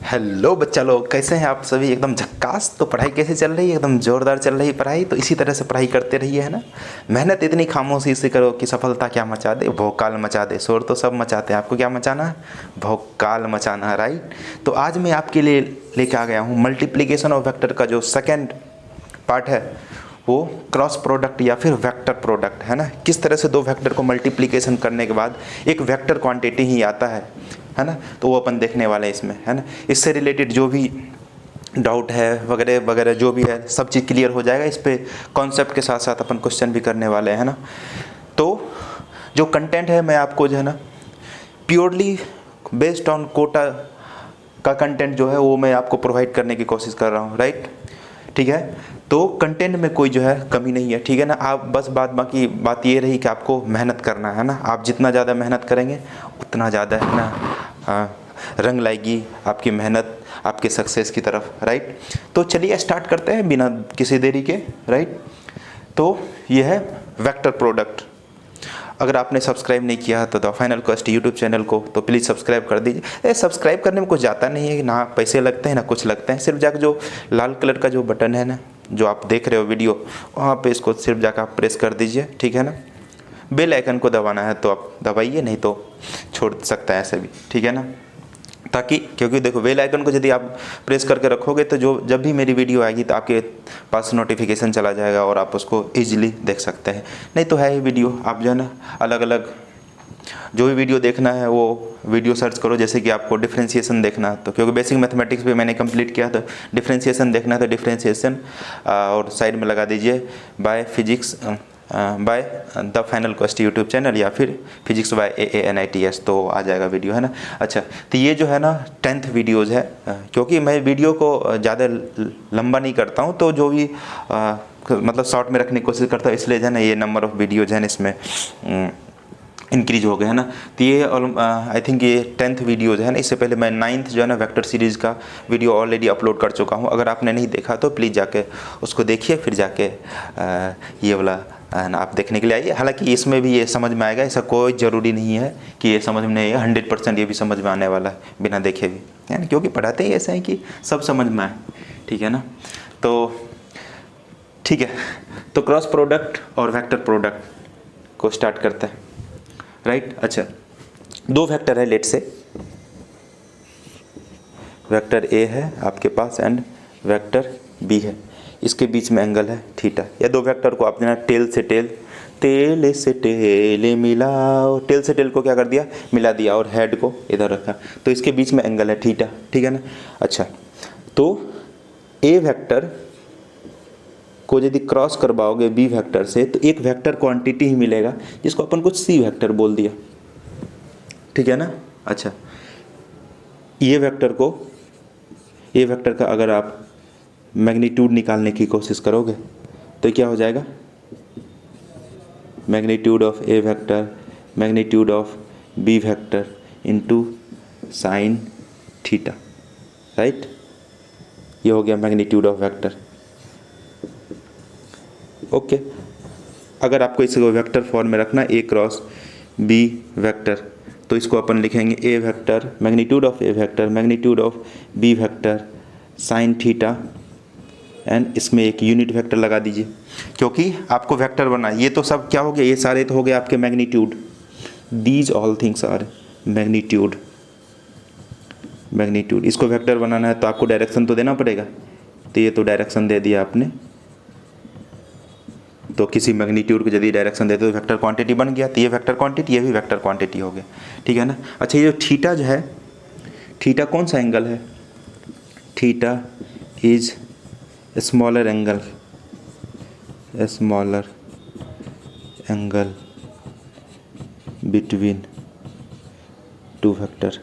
Hello बच्चा लोग, कैसे हैं आप सभी? एकदम झक्कास। तो पढ़ाई कैसे चल रही है? एकदम जोरदार चल रही है पढ़ाई। तो इसी तरह से पढ़ाई करते रहिए, है ना। मेहनत इतनी खामोशी से करो कि सफलता क्या मचा दे, भौकाल मचा दे। शोर तो सब मचाते हैं, आपको क्या मचाना है? भौकाल मचाना है, राइट। तो आज मैं आपके लिए लेके आ गया हूँ मल्टीप्लीकेशन ऑफ वेक्टर का जो सेकेंड पार्ट है, वो क्रॉस प्रोडक्ट या फिर वेक्टर प्रोडक्ट, है ना। किस तरह से दो वेक्टर को मल्टीप्लिकेशन करने के बाद एक वेक्टर क्वांटिटी ही आता है ना। तो वो अपन देखने वाले हैं इसमें, है ना। इससे रिलेटेड जो भी डाउट है वगैरह वगैरह जो भी है, सब चीज़ क्लियर हो जाएगा। इस पे कॉन्सेप्ट के साथ साथ अपन क्वेश्चन भी करने वाले हैं, है ना। तो जो कंटेंट है मैं आपको जो है ना प्योरली बेस्ड ऑन कोटा का कंटेंट जो है वो मैं आपको प्रोवाइड करने की कोशिश कर रहा हूँ, राइट। ठीक है। तो कंटेंट में कोई जो है कमी नहीं है, ठीक है ना। आप बस बाकी बात ये रही कि आपको मेहनत करना है ना। आप जितना ज़्यादा मेहनत करेंगे उतना ज़्यादा, है ना, रंग लाएगी आपकी मेहनत आपके सक्सेस की तरफ, राइट। तो चलिए स्टार्ट करते हैं बिना किसी देरी के, राइट। तो ये है वेक्टर प्रोडक्ट। अगर आपने सब्सक्राइब नहीं किया तो the final quest YouTube channel को तो प्लीज़ सब्सक्राइब कर दीजिए। सब्सक्राइब करने में कुछ जाता नहीं है, ना पैसे लगते हैं ना कुछ लगते हैं। सिर्फ जाकर जो लाल कलर का जो बटन है ना, जो आप देख रहे हो वीडियो, वहाँ पे इसको सिर्फ जाकर आप प्रेस कर दीजिए, ठीक है ना। बेल आइकन को दबाना है तो आप दबाइए, नहीं तो छोड़ सकता है ऐसे भी, ठीक है ना। ताकि क्योंकि देखो बेल आइकन को यदि आप प्रेस करके रखोगे तो जो जब भी मेरी वीडियो आएगी तो आपके पास नोटिफिकेशन चला जाएगा और आप उसको इजीली देख सकते हैं। नहीं तो है ही वीडियो, आप जो है ना अलग अलग जो भी वीडियो देखना है वो वीडियो सर्च करो। जैसे कि आपको डिफ्रेंशिएशन देखना है तो, क्योंकि बेसिक मैथमेटिक्स पे मैंने कंप्लीट किया, तो डिफ्रेंशिएशन देखना है तो डिफ्रेंशिएशन और साइड में लगा दीजिए by physics by the final quest YouTube channel या फिर फिजिक्स बाय AANITS, तो आ जाएगा वीडियो, है ना। अच्छा, तो ये जो है ना 10th वीडियोज़ है। क्योंकि मैं वीडियो को ज़्यादा लंबा नहीं करता हूँ, तो जो भी मतलब शॉर्ट में रखने की कोशिश करता हूँ, इसलिए जो है ना ये नंबर ऑफ़ वीडियोज़ है ना इसमें इंक्रीज हो गया, है ना। तो ये आई थिंक ये 10th वीडियोज़ है ना। इससे पहले मैं 9th जो है ना वेक्टर सीरीज़ का वीडियो ऑलरेडी अपलोड कर चुका हूँ। अगर आपने नहीं देखा तो प्लीज़ जाके उसको देखिए, फिर जाके ये वाला है ना आप देखने के लिए आइए। हालांकि इसमें भी ये समझ में आएगा, ऐसा कोई ज़रूरी नहीं है कि ये समझ में नहीं है। 100% ये भी समझ में आने वाला है बिना देखे भी, है ना। क्योंकि पढ़ाते ही ऐसा है कि सब समझ में आए, ठीक है ना। तो ठीक है, तो क्रॉस प्रोडक्ट और वेक्टर प्रोडक्ट को स्टार्ट करते हैं, राइट। अच्छा, दो वेक्टर है लेट से, वेक्टर ए है आपके पास एंड वेक्टर बी है। इसके बीच में एंगल है थीटा। या दो वेक्टर को आप देना टेल से टेल मिलाओ। टेल से टेल को क्या कर दिया, मिला दिया, और हेड को इधर रखा, तो इसके बीच में एंगल है थीटा, ठीक है ना। अच्छा, तो ए वेक्टर को यदि क्रॉस करवाओगे बी वेक्टर से तो एक वेक्टर क्वांटिटी ही मिलेगा, जिसको अपन कुछ सी वेक्टर बोल दिया, ठीक है ना। अच्छा, ये वेक्टर का अगर आप मैग्नीट्यूड निकालने की कोशिश करोगे तो क्या हो जाएगा, magnitude of A vector magnitude of B vector into sine theta, right. ये हो गया मैग्नीट्यूड ऑफ वेक्टर, ओके। अगर आपको इसको वेक्टर फॉर्म में रखना ए क्रॉस बी वेक्टर, तो इसको अपन लिखेंगे A vector magnitude of A vector magnitude of B vector sine theta, and इसमें एक यूनिट वेक्टर लगा दीजिए, क्योंकि आपको वेक्टर बना। ये तो सब क्या हो गया, ये सारे तो हो गए आपके magnitude. These all things are magnitude. इसको वेक्टर बनाना है तो आपको डायरेक्शन तो देना पड़ेगा, तो ये तो डायरेक्शन दे दिया आपने। तो किसी मैग्नीट्यूड को यदि डायरेक्शन देते तो वेक्टर क्वांटिटी बन गया, तो ये वेक्टर क्वांटिटी, ये भी वेक्टर क्वांटिटी हो गया, ठीक है ना। अच्छा, ये जो थीटा जो है, थीटा कौन सा एंगल है, theta is smaller angle between two vector,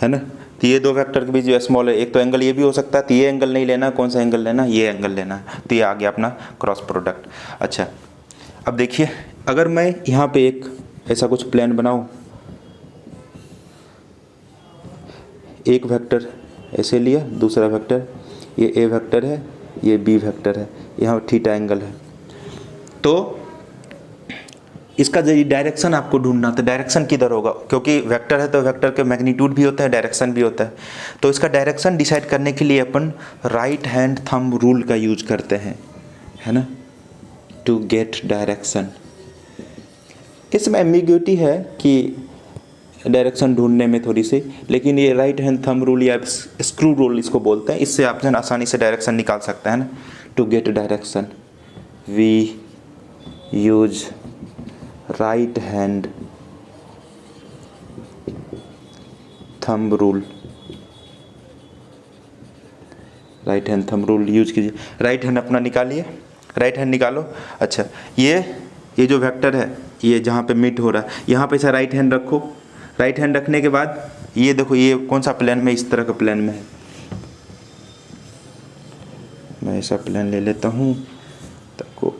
है ना। तो ये दो वेक्टर के बीच जो स्मॉल है, एक तो एंगल ये भी हो सकता है, तो ये एंगल नहीं लेना, कौन सा एंगल लेना, ये एंगल लेना। तो ये आ गया अपना क्रॉस प्रोडक्ट। अच्छा, अब देखिए, अगर मैं यहाँ पे एक ऐसा कुछ प्लेन बनाऊँ, एक वेक्टर ऐसे लिया, दूसरा वेक्टर ये ए वेक्टर है, ये बी वेक्टर है, यहाँ थीटा एंगल है, तो इसका जो डायरेक्शन आपको ढूंढना, तो डायरेक्शन किधर होगा, क्योंकि वेक्टर है तो वेक्टर के मैग्नीट्यूड भी होता है, डायरेक्शन भी होता है। तो इसका डायरेक्शन डिसाइड करने के लिए अपन राइट हैंड थंब रूल का यूज करते हैं, है ना, टू गेट डायरेक्शन। इसमें एम्बिग्यूटी है कि डायरेक्शन ढूंढने में थोड़ी सी, लेकिन ये राइट हैंड थंब रूल या स्क्रू रूल इसको बोलते हैं, इससे आप जन आसानी से डायरेक्शन निकाल सकते हैं ना। To get direction we use right hand thumb rule. Right hand thumb rule use कीजिए। राइट हैंड अपना निकालिए, राइट हैंड निकालो। अच्छा, ये जो वेक्टर है, ये जहाँ पे मीट हो रहा है, यहाँ पे ऐसा राइट हैंड रखो। राइट हैंड रखने के बाद ये देखो, ये कौन सा प्लेन में, इस तरह का प्लेन में है। मैं ऐसा प्लेन ले लेता हूँ तको,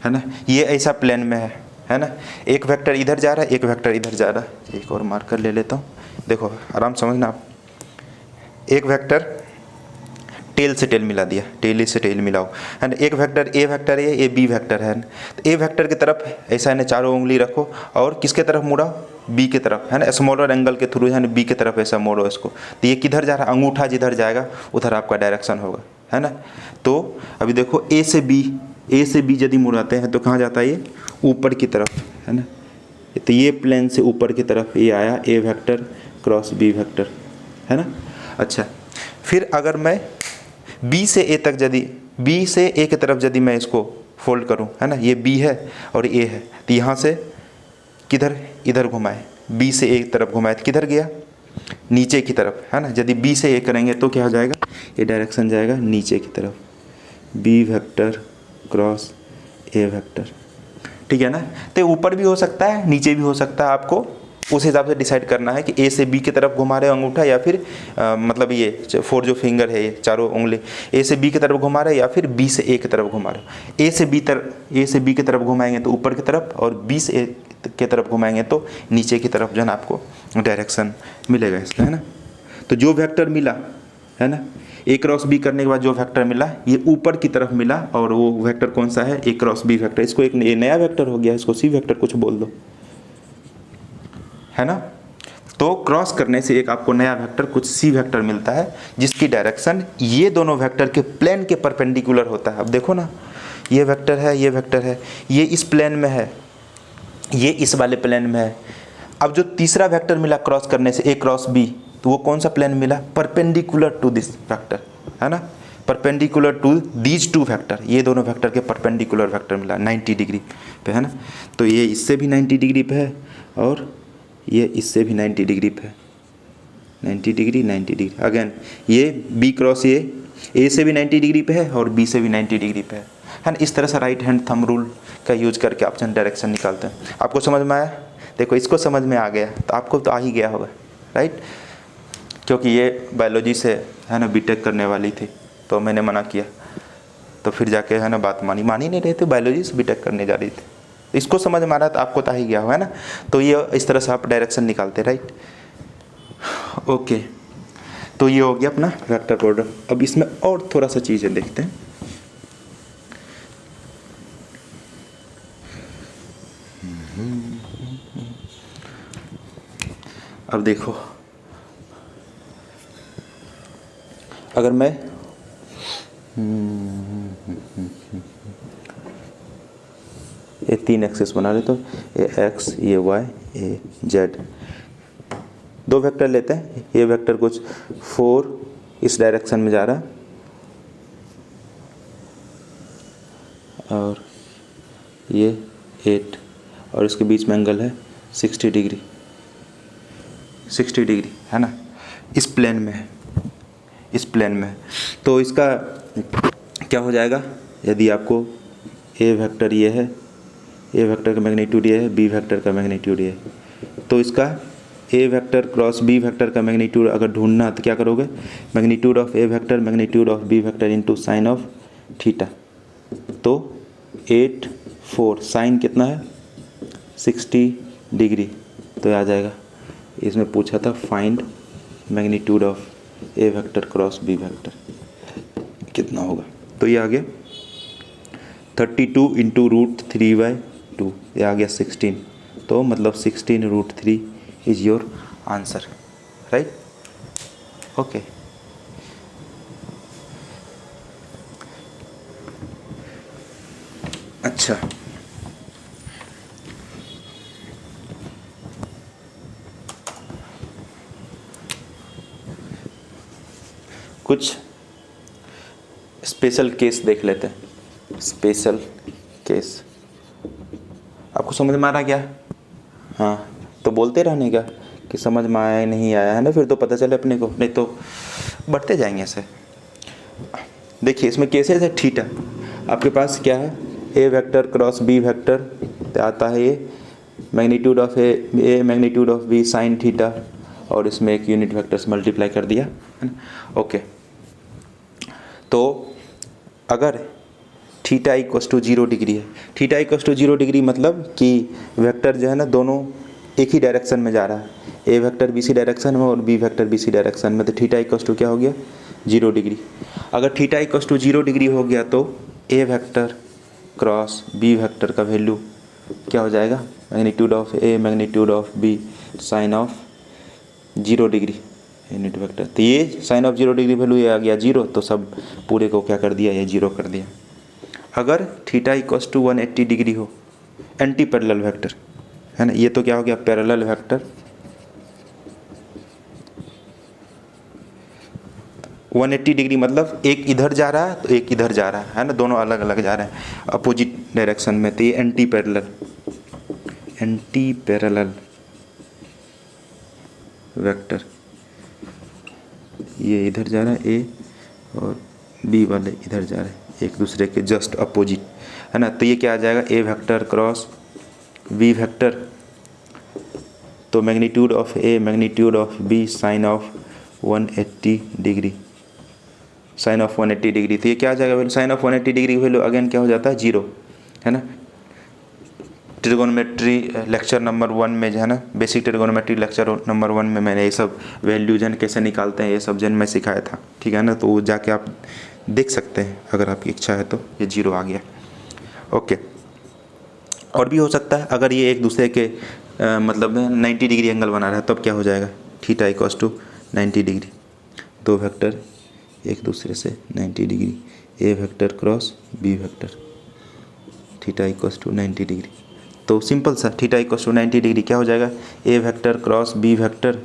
है ना, ये ऐसा प्लेन में है ना। एक वेक्टर इधर जा रहा है, एक वेक्टर इधर जा रहा है। एक और मार्कर ले लेता हूँ, देखो आराम समझना आप। एक वेक्टर टेल से टेल मिला दिया, टेल से टेल मिलाओ, है ना। एक वेक्टर ए वेक्टर है, ये बी वेक्टर है। तो ए वेक्टर की तरफ ऐसा है, चारों उंगली रखो और किसके तरफ मुड़ा, बी के तरफ, है ना। स्मॉलर एंगल के थ्रू, है ना, बी के तरफ ऐसा मोड़ो इसको। तो ये किधर जा रहा है, अंगूठा जिधर जाएगा उधर आपका डायरेक्शन होगा, है ना। तो अभी देखो ए से बी यदि मुड़ाते हैं तो कहाँ जाता है, ये ऊपर की तरफ, है ना। तो ये प्लेन से ऊपर की तरफ ये आया, ए वेक्टर क्रॉस बी वेक्टर, है ना। अच्छा, फिर अगर मैं बी से ए तक यदि, बी से ए की तरफ यदि मैं इसको फोल्ड करूं, है ना, ये बी है और ए है, तो यहाँ से किधर, इधर घुमाए, बी से ए की तरफ घुमाए तो किधर गया, नीचे की तरफ, है ना। यदि बी से ए करेंगे तो क्या हो जाएगा, ये डायरेक्शन जाएगा नीचे की तरफ, B vector cross A vector, ठीक है ना। तो ऊपर भी हो सकता है, नीचे भी हो सकता है, आपको उस हिसाब से डिसाइड करना है कि ए से बी की तरफ घुमा रहे हो अंगूठा, या फिर मतलब ये 4 जो फिंगर है, ये चारों उंगली ए से बी की तरफ घुमा रहे हो, या फिर बी से ए की तरफ घुमा रहे हो। ए से बी की तरफ घुमाएंगे तो ऊपर की तरफ, और बी से ए की तरफ घुमाएंगे तो नीचे की तरफ जो है ना आपको डायरेक्शन मिलेगा इसका, है ना। तो जो वेक्टर मिला, है ना, ए क्रॉस बी करने के बाद जो वेक्टर मिला ये ऊपर की तरफ मिला, और वो वेक्टर कौन सा है, ए क्रॉस बी वेक्टर। इसको एक नया वेक्टर हो गया, इसको सी वेक्टर कुछ बोल दो, है ना। तो क्रॉस करने से एक आपको नया वेक्टर कुछ सी वेक्टर मिलता है, जिसकी डायरेक्शन ये दोनों वेक्टर के प्लेन के परपेंडिकुलर होता है। अब देखो ना, ये वेक्टर है, ये वेक्टर है, ये इस प्लेन में है, ये इस वाले प्लेन में है। अब जो तीसरा वेक्टर मिला क्रॉस करने से, ए क्रॉस बी, तो वो कौन सा प्लेन मिला, परपेंडिकुलर टू दिस वेक्टर, है ना, perpendicular to these two vector. ये दोनों वेक्टर के परपेंडिकुलर वेक्टर मिला 90 डिग्री पे, है ना। तो ये इससे भी 90 डिग्री पे है, और ये इससे भी 90 डिग्री पे है, 90 डिग्री 90 डिग्री। अगेन ये बी क्रॉस ए से भी 90 डिग्री पे है और बी से भी 90 डिग्री पे है ना। इस तरह से राइट हैंड थंब रूल का यूज करके आप डायरेक्शन निकालते हैं। आपको समझ में आया, देखो इसको समझ में आ गया तो आपको तो आ ही गया होगा, राइट। क्योंकि ये बायोलॉजी से, है ना, बीटेक करने वाली थी, तो मैंने मना किया, तो फिर जाके, है ना, बात मानी नहीं रहे थे, बायोलॉजी से बीटेक करने जा रही थी। इसको समझ में आ रहा है तो आपको तो आ ही गया होगा, है ना। तो ये इस तरह से आप डायरेक्शन निकालते, राइट। ओके, तो ये हो गया अपना वेक्टर प्रोडक्ट। अब इसमें और थोड़ा सा चीज़ें देखते हैं। अब देखो, अगर मैं ये 3 एक्सिस बना ले, तो ये एक्स, ये वाई, ये जेड, 2 वेक्टर लेते हैं। ये वेक्टर कुछ 4 इस डायरेक्शन में जा रहा है, और ये 8, और इसके बीच में एंगल है 60 डिग्री, 60 डिग्री, है ना, इस प्लेन में है, इस प्लेन में है। तो इसका क्या हो जाएगा, यदि आपको ए वेक्टर ये है, ए वेक्टर का मैग्नीट्यूड ये है, बी वेक्टर का मैग्नीट्यूड ये है, तो इसका A vector cross B vector का मैग्नीट्यूड अगर ढूंढना तो क्या करोगे, magnitude of A vector magnitude of B vector into sine of theta. तो 8 4 साइन कितना है 60 डिग्री, तो आ जाएगा। इसमें पूछा था find magnitude of A vector cross B vector कितना होगा, तो ये आ गया 32 इंटू √3/2, ये आ गया 16। तो मतलब 16√3 is your answer, right. Okay, अच्छा, कुछ स्पेशल केस देख लेते हैं। स्पेशल केस आपको समझ में आ रहा क्या? हाँ, तो बोलते रहने का कि समझ में आया नहीं आया, है ना, फिर तो पता चले अपने को, नहीं तो बढ़ते जाएंगे ऐसे। देखिए इसमें केसेस है थीटा, आपके पास क्या है, A vector cross B vector आता है, ये magnitude of A magnitude of B sine theta, और इसमें एक यूनिट वेक्टर से मल्टीप्लाई कर दिया, है ना। ओके, तो अगर थीटा इक्वस टू 0 डिग्री है, थीटा इक्वस टू 0 डिग्री मतलब कि वेक्टर जो है ना दोनों एक ही डायरेक्शन में जा रहा है, A vector B C direction में और B vector B C direction में, तो थीटा इक्वस टू क्या हो गया, 0 डिग्री। अगर थीटा इक्वस टू 0 डिग्री हो गया तो A vector cross B vector का वैल्यू क्या हो जाएगा, magnitude of A magnitude of B sine of 0 degree unit vector. तो ये साइन ऑफ 0 डिग्री वैल्यू ये आ गया 0, तो सब पूरे को क्या कर दिया, ये 0 कर दिया। अगर थीटा इक्वस टू 180 डिग्री हो, एंटी पैरेलल वेक्टर, है ना, ये तो क्या हो गया, पैरेलल वेक्टर। 180 डिग्री मतलब एक इधर जा रहा है तो एक इधर जा रहा है ना, दोनों अलग अलग जा रहे हैं अपोजिट डायरेक्शन में, तो ये एंटी पैरेलल वेक्टर, ये इधर जा रहा है ए और बी वाले इधर जा रहे हैं, एक दूसरे के जस्ट अपोजिट, है ना। तो ये क्या आ जाएगा, A vector cross B vector, तो magnitude of A magnitude of B sine of 180 degree, sine of 180 degree. तो ये क्या आ जाएगा value, sine of 180 degree value again क्या हो जाता है, 0, है ना। ट्रिगोनोमेट्री लेक्चर नंबर 1 में जो है ना, बेसिक ट्रिगोनोमेट्री लेक्चर नंबर 1 में मैंने ये सब वैल्यू जन कैसे निकालते हैं ये सब जन मैं सिखाया था, ठीक है ना। तो वो जाके आप देख सकते हैं अगर आपकी इच्छा है तो। ये 0 आ गया, ओके। और भी हो सकता है, अगर ये एक दूसरे के मतलब 90 डिग्री एंगल बना रहा है तब क्या हो जाएगा, थीटा इक्वस टू 90 डिग्री, दो वेक्टर एक दूसरे से 90 degree, A vector cross B vector, theta equals to 90 degree. तो सिंपल सा, थीटा इक्वस टू 90 डिग्री क्या हो जाएगा, A vector cross B vector,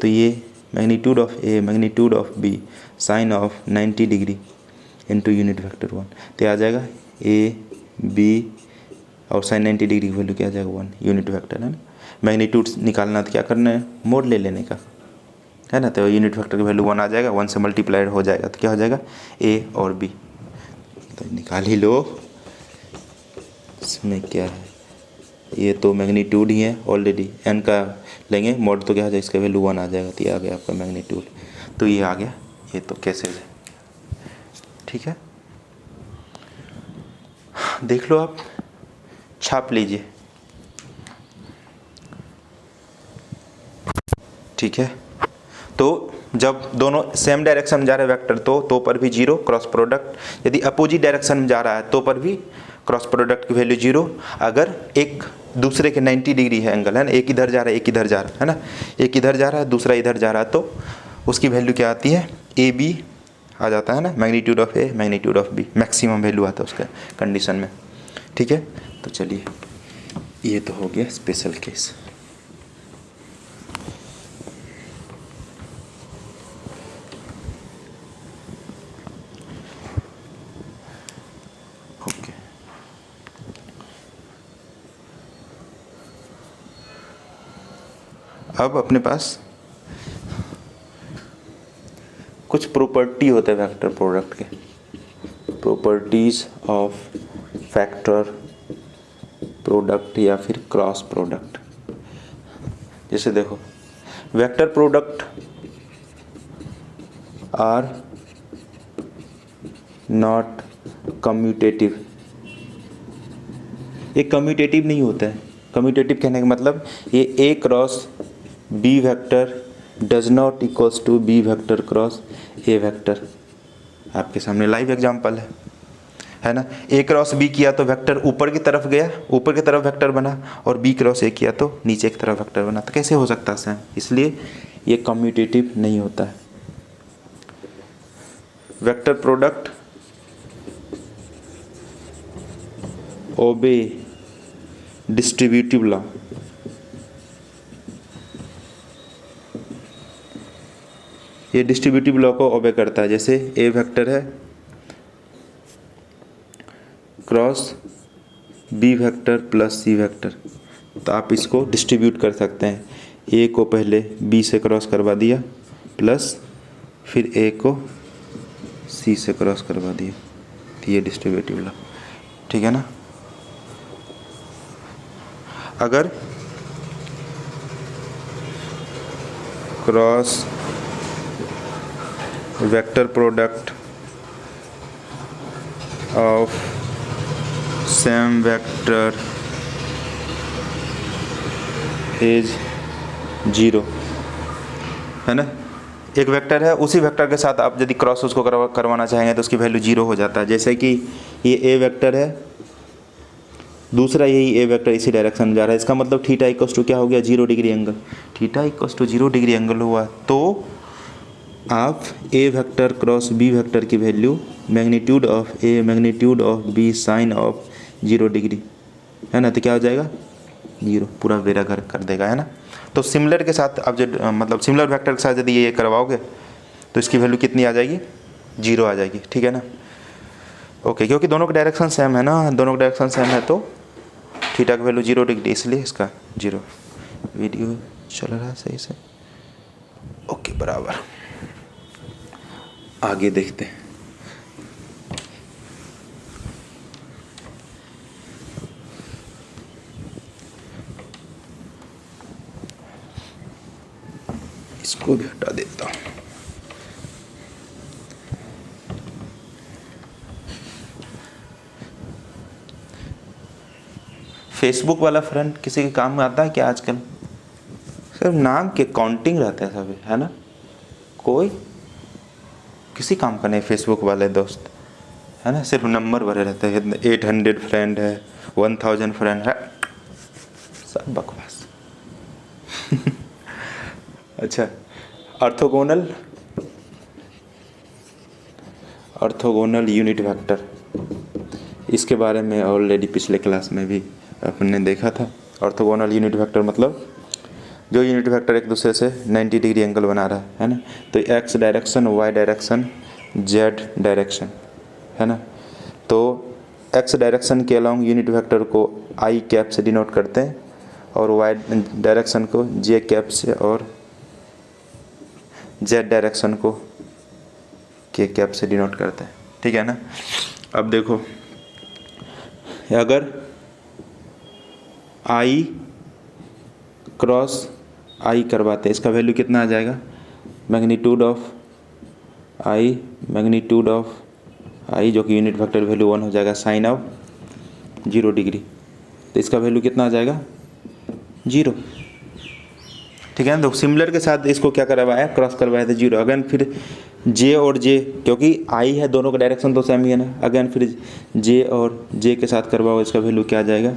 तो ये magnitude of A magnitude of B sine of 90 degree into unit vector 1, तो आ जाएगा ए बी और साइन 90 डिग्री की वैल्यू क्या आ जाएगा 1, यूनिट वेक्टर, है ना। मैग्नीट्यूड निकालना तो क्या करना है, मोड ले लेने का, है ना। तो यूनिट वेक्टर की वैल्यू 1 आ जाएगा, 1 से मल्टीप्लाइड हो जाएगा, तो क्या हो जाएगा ए और बी, तो निकाल ही लो। इसमें क्या है, ये तो मैग्नीट्यूड ही है ऑलरेडी, एन का लेंगे मोड तो क्या हो जाएगा, इसका वैल्यू 1 आ जाएगा, तो ये आ गया आपका मैग्नीट्यूड, तो ये आ गया, ये तो केसेज है, ठीक है। देख लो आप, छाप लीजिए, ठीक है। तो जब दोनों सेम डायरेक्शन में जा रहे हैं वेक्टर तो पर भी 0 क्रॉस प्रोडक्ट, यदि अपोजिट डायरेक्शन में जा रहा है तो पर भी क्रॉस प्रोडक्ट की वैल्यू 0। अगर एक दूसरे के 90 डिग्री है एंगल, है ना, एक इधर जा रहा है एक इधर जा रहा है ना, एक इधर जा रहा है दूसरा इधर जा रहा है, तो उसकी वैल्यू क्या आती है, ए बी आ जाता है ना, magnitude of A magnitude of B, maximum value आता है उसके कंडीशन में, ठीक है। तो चलिए, ये तो हो गया स्पेशल केस। ओके, अब अपने पास कुछ प्रॉपर्टी होते हैं वेक्टर प्रोडक्ट के, प्रॉपर्टीज ऑफ वेक्टर प्रोडक्ट या फिर क्रॉस प्रोडक्ट। जैसे देखो, vector product are not commutative, ये कम्यूटेटिव नहीं होता है। कम्यूटेटिव कहने का मतलब ये A cross B vector does not equals to B vector cross A vector. आपके सामने लाइव एग्जांपल है, है ना। ए क्रॉस बी किया तो वेक्टर ऊपर की तरफ गया, ऊपर की तरफ वेक्टर बना, और बी क्रॉस ए किया तो नीचे की तरफ वेक्टर बना। तो कैसे हो सकता है सेम? इसलिए ये कम्यूटेटिव नहीं होता है। Vector product obey distributive law. ये डिस्ट्रीब्यूटिव लॉ को ओबे करता है। जैसे ए वेक्टर है cross B vector plus C vector, तो आप इसको डिस्ट्रीब्यूट कर सकते हैं। ए को पहले बी से क्रॉस करवा दिया प्लस फिर ए को सी से क्रॉस करवा दिया, तो ये डिस्ट्रीब्यूटिव लॉ, ठीक है ना। अगर cross vector product of same vector is 0, है ना। एक वेक्टर है, उसी वेक्टर के साथ आप यदि क्रॉस उसको करवाना चाहेंगे तो उसकी वैल्यू 0 हो जाता है। जैसे कि ये ए वेक्टर है, दूसरा यही ए वेक्टर इसी डायरेक्शन में जा रहा है, इसका मतलब थीटा इक्वल्स टू क्या हो गया? 0 degree angle. Theta equals to 0 degree angle हुआ तो आप A vector cross B vector की value magnitude of A magnitude of B sine of 0 degree, है ना, तो क्या हो जाएगा? 0, पूरा बेरा घर कर देगा, है ना। तो सिमिलर के साथ आप जब मतलब सिमिलर वेक्टर के साथ यदि ये करवाओगे तो इसकी वैल्यू कितनी आ जाएगी? 0 आ जाएगी, ठीक है ना। ओके, क्योंकि दोनों का डायरेक्शन सेम है ना, दोनों का डायरेक्शन सेम है तो थीटा की वैल्यू 0 डिग्री, इसलिए इसका 0। वीडियो चल रहा है सही से? ओके, बराबर। आगे देखते हैं। इसको भी हटा देता हूँ। फेसबुक वाला फ्रेंड किसी के काम में आता है क्या आजकल? सिर्फ नाम के काउंटिंग रहते हैं सभी, है ना, कोई किसी काम का नहीं फेसबुक वाले दोस्त, है ना, सिर्फ नंबर भरे रहते हैं। 800 फ्रेंड है, 1000 फ्रेंड है, सब बकवास। अच्छा, ऑर्थोगोनल यूनिट वेक्टर, इसके बारे में ऑलरेडी पिछले क्लास में भी अपने देखा था। ऑर्थोगोनल यूनिट वेक्टर मतलब जो यूनिट वेक्टर एक दूसरे से 90 डिग्री एंगल बना रहा है ना। तो X direction, Y direction, Z direction, है ना। तो एक्स डायरेक्शन के अलोंग यूनिट वेक्टर को आई कैप से डिनोट करते हैं और वाई डायरेक्शन को जे कैप से और जेड डायरेक्शन को के कैप से डिनोट करते हैं, ठीक है ना। अब देखो, अगर आई क्रॉस आई करवाते हैं, इसका वैल्यू कितना आ जाएगा? मैग्नीट्यूड ऑफ आई जो कि यूनिट वेक्टर वैल्यू 1 हो जाएगा साइन ऑफ 0 डिग्री, तो इसका वैल्यू कितना आ जाएगा? 0, ठीक है ना। तो सिमिलर के साथ इसको क्या करवाया? क्रॉस करवाया था 0। अगेन फिर जे और जे, क्योंकि आई है, दोनों का डायरेक्शन तो सेम ही है ना। अगेन फिर जे और जे के साथ करवाओ, इसका वैल्यू क्या आ जाएगा?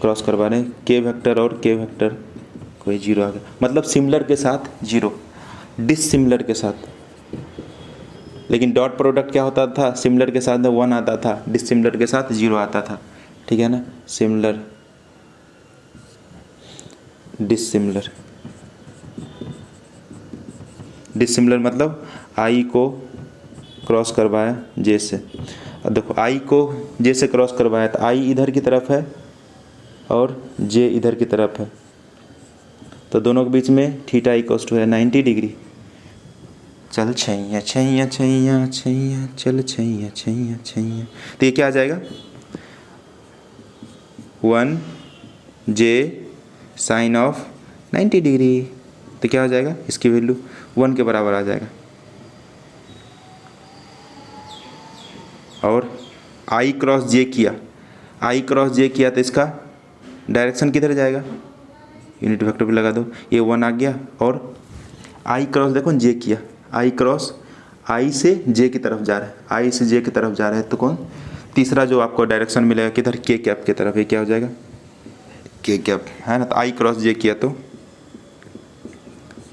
क्रॉस करवा रहे हैं के वेक्टर और के वेक्टर, कोई 0 आ गया, मतलब सिमिलर के साथ 0, डिससिमिलर के साथ। लेकिन डॉट प्रोडक्ट क्या होता था? सिमिलर के साथ 1 आता था, डिससिमिलर के साथ 0 आता था, ठीक है ना। सिमिलर डिससिमिलर मतलब आई को क्रॉस करवाया जे से। अब देखो, आई को जे से क्रॉस करवाया तो आई इधर की तरफ है और जे इधर की तरफ है, तो दोनों के बीच में थीटा इक्वल्स टू है 90 डिग्री। चल छैया छैया छैया छैया चल छैया छैया छैया, तो ये क्या आ जाएगा? 1 जे साइन ऑफ 90 डिग्री, तो क्या हो जाएगा? इसकी वैल्यू 1 के बराबर आ जाएगा। और आई क्रॉस जे किया तो इसका डायरेक्शन किधर जाएगा? यूनिट वेक्टर पे लगा दो, ये 1 आ गया। और आई क्रॉस देखो जे किया, आई क्रॉस आई से जे की तरफ जा रहा है, आई से जे की तरफ जा रहा है, तो कौन तीसरा जो आपको डायरेक्शन मिलेगा किधर, के कैप की तरफ, ये क्या हो जाएगा के कैप, है ना। तो आई क्रॉस जे किया तो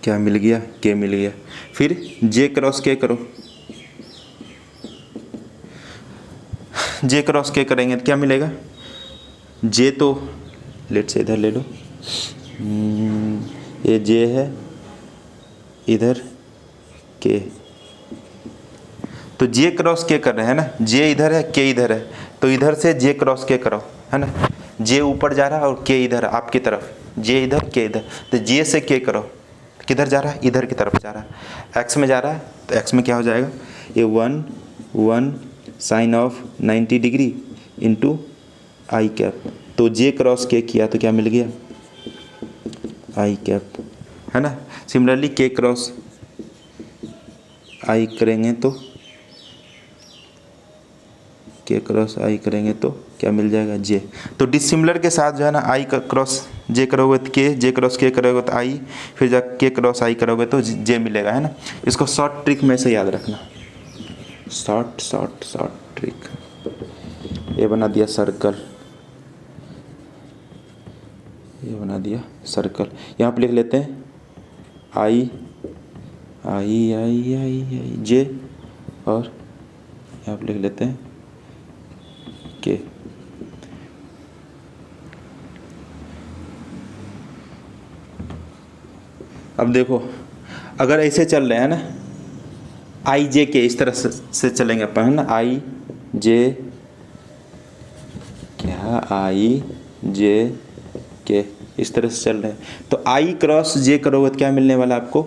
क्या मिल गया, के मिल गया। फिर जे क्रॉस के करो, जे क्रॉस के करेंगे तो क्या मिलेगा, जे तो लेट से इधर ले लो, ये जे है, इधर के, तो जे क्रॉस के कर रहे हैं ना, जे इधर है के इधर है, तो इधर से जे क्रॉस के करो, है ना। जे ऊपर जा रहा है और के इधर आपकी तरफ, जे इधर के इधर, तो जे से के करो, किधर जा रहा है, इधर की तरफ जा रहा है, एक्स में जा रहा है, तो एक्स में क्या हो जाएगा, ये 1 sine of 90 degree into I cap, तो जे क्रॉस के किया तो क्या मिल गया, आई कैप, है ना। सिमिलरली के क्रॉस आई करेंगे तो, के क्रॉस आई करेंगे तो क्या मिल जाएगा, जे। तो डिसिमिलर के साथ जो है ना, आई का क्रॉस जे करोगे तो के, जे क्रॉस के करोगे तो आई, फिर जब के क्रॉस आई करोगे तो जे मिलेगा, है ना। इसको शॉर्ट ट्रिक में से याद रखना, शॉर्ट ट्रिक। ये बना दिया सर्कल, ये बना दिया सर्कल, यहाँ पे लिख लेते हैं आई आई आई आई आई जे, और यहाँ पे लिख लेते हैं के। अब देखो, अगर ऐसे चल रहे हैं ना, आई जे के, इस तरह से चलेंगे अपन, है ना, आई जे, क्या आई जे के, इस तरह से चल रहे हैं, तो आई क्रॉस जे करोगे तो क्या मिलने वाला आपको,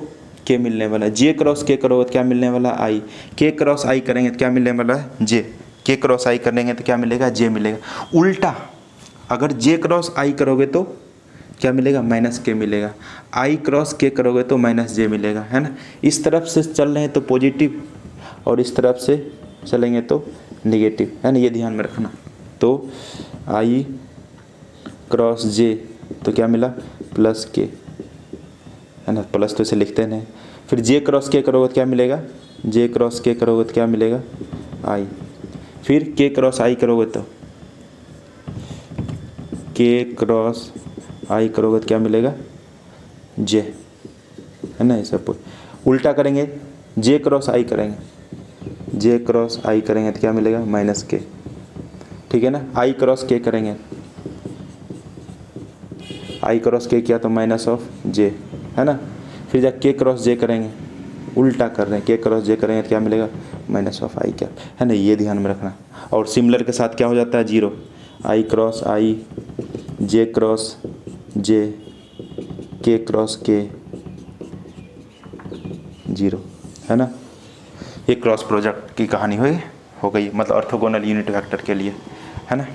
के मिलने वाला है। जे क्रॉस के करोगे तो क्या मिलने वाला, आई। के क्रॉस आई करेंगे तो क्या मिलने वाला है, जे। के क्रॉस आई करेंगे तो क्या मिलेगा, जे मिलेगा। उल्टा अगर जे क्रॉस आई करोगे तो क्या मिलेगा, माइनस के मिलेगा। आई क्रॉस के करोगे तो माइनस जे मिलेगा, है ना। इस तरफ से चल रहे हैं तो पॉजिटिव, और इस तरफ से चलेंगे तो नेगेटिव, है ना, ये ध्यान में रखना। तो आई क्रॉस जे तो क्या मिला, प्लस के, है ना, प्लस तो इसे लिखते नहीं। फिर जे क्रॉस के करोगे तो क्या मिलेगा, जे क्रॉस के करोगे तो क्या मिलेगा, आई। फिर के क्रॉस आई करोगे तो, के क्रॉस आई करोगे तो क्या मिलेगा, जे, है ना। ये सब उल्टा करेंगे, जे क्रॉस आई करेंगे, जे क्रॉस आई करेंगे तो क्या मिलेगा, माइनस के, ठीक है ना। आई क्रॉस के करेंगे, आई क्रॉस के किया तो माइनस ऑफ जे, है ना। फिर जब के क्रॉस जे करेंगे, उल्टा कर रहे हैं, के क्रॉस जे करेंगे तो क्या मिलेगा, माइनस ऑफ आई कैप, है ना, ये ध्यान में रखना। और सिमिलर के साथ क्या हो जाता है, जीरो। आई क्रॉस आई, जे क्रॉस जे, के क्रॉस के, जीरो, है ना। ये क्रॉस प्रोडक्ट की कहानी हो गई, मतलब ऑर्थोगोनल यूनिट वेक्टर के लिए, है ना।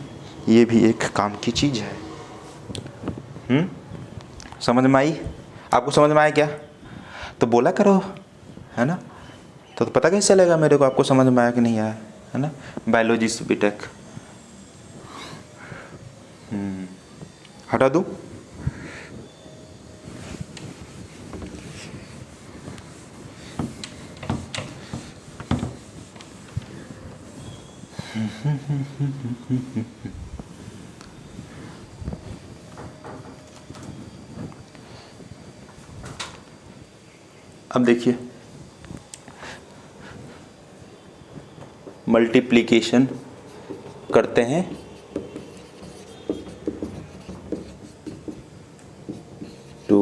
ये भी एक काम की चीज़ है। समझ में आई, आपको समझ में आया क्या, तो बोला करो, है ना। तो पता कैसे चलेगा मेरे को आपको समझ में आया कि नहीं आया, है ना। बायोलॉजी से बीटेक हटा दूँ। अब देखिए, मल्टीप्लिकेशन करते हैं two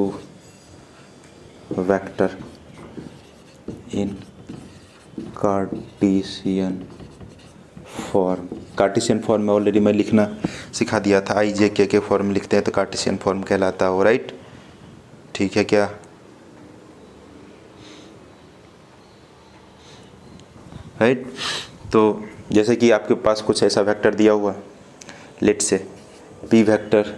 vector in Cartesian form. Cartesian form में ऑलरेडी मैं लिखना सिखा दिया था, आई जे के फॉर्म लिखते हैं तो कार्टेशियन फॉर्म कहलाता है, राइट। ठीक है क्या, राइट। तो जैसे कि आपके पास कुछ ऐसा वेक्टर दिया हुआ, लेट से पी वेक्टर,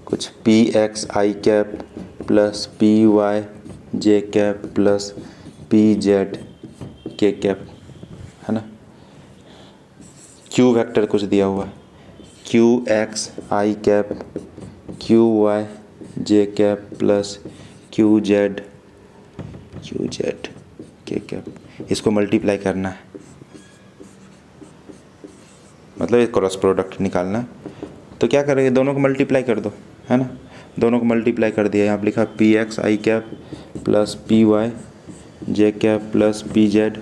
कुछ पी एक्स आई कैप प्लस पी वाई जे कैप प्लस पी जेड के कैप, है ना। क्यू वेक्टर कुछ दिया हुआ है, क्यू एक्स आई कैप क्यू वाई जे कैप प्लस क्यू जेड के कैप। इसको मल्टीप्लाई करना है, मतलब एक क्रॉस प्रोडक्ट निकालना है। तो क्या करेंगे, दोनों को मल्टीप्लाई कर दो, है ना। दोनों को मल्टीप्लाई कर दिया, यहाँ पे लिखा पी एक्स आई कैप प्लस पी वाई जे कैप प्लस पी जेड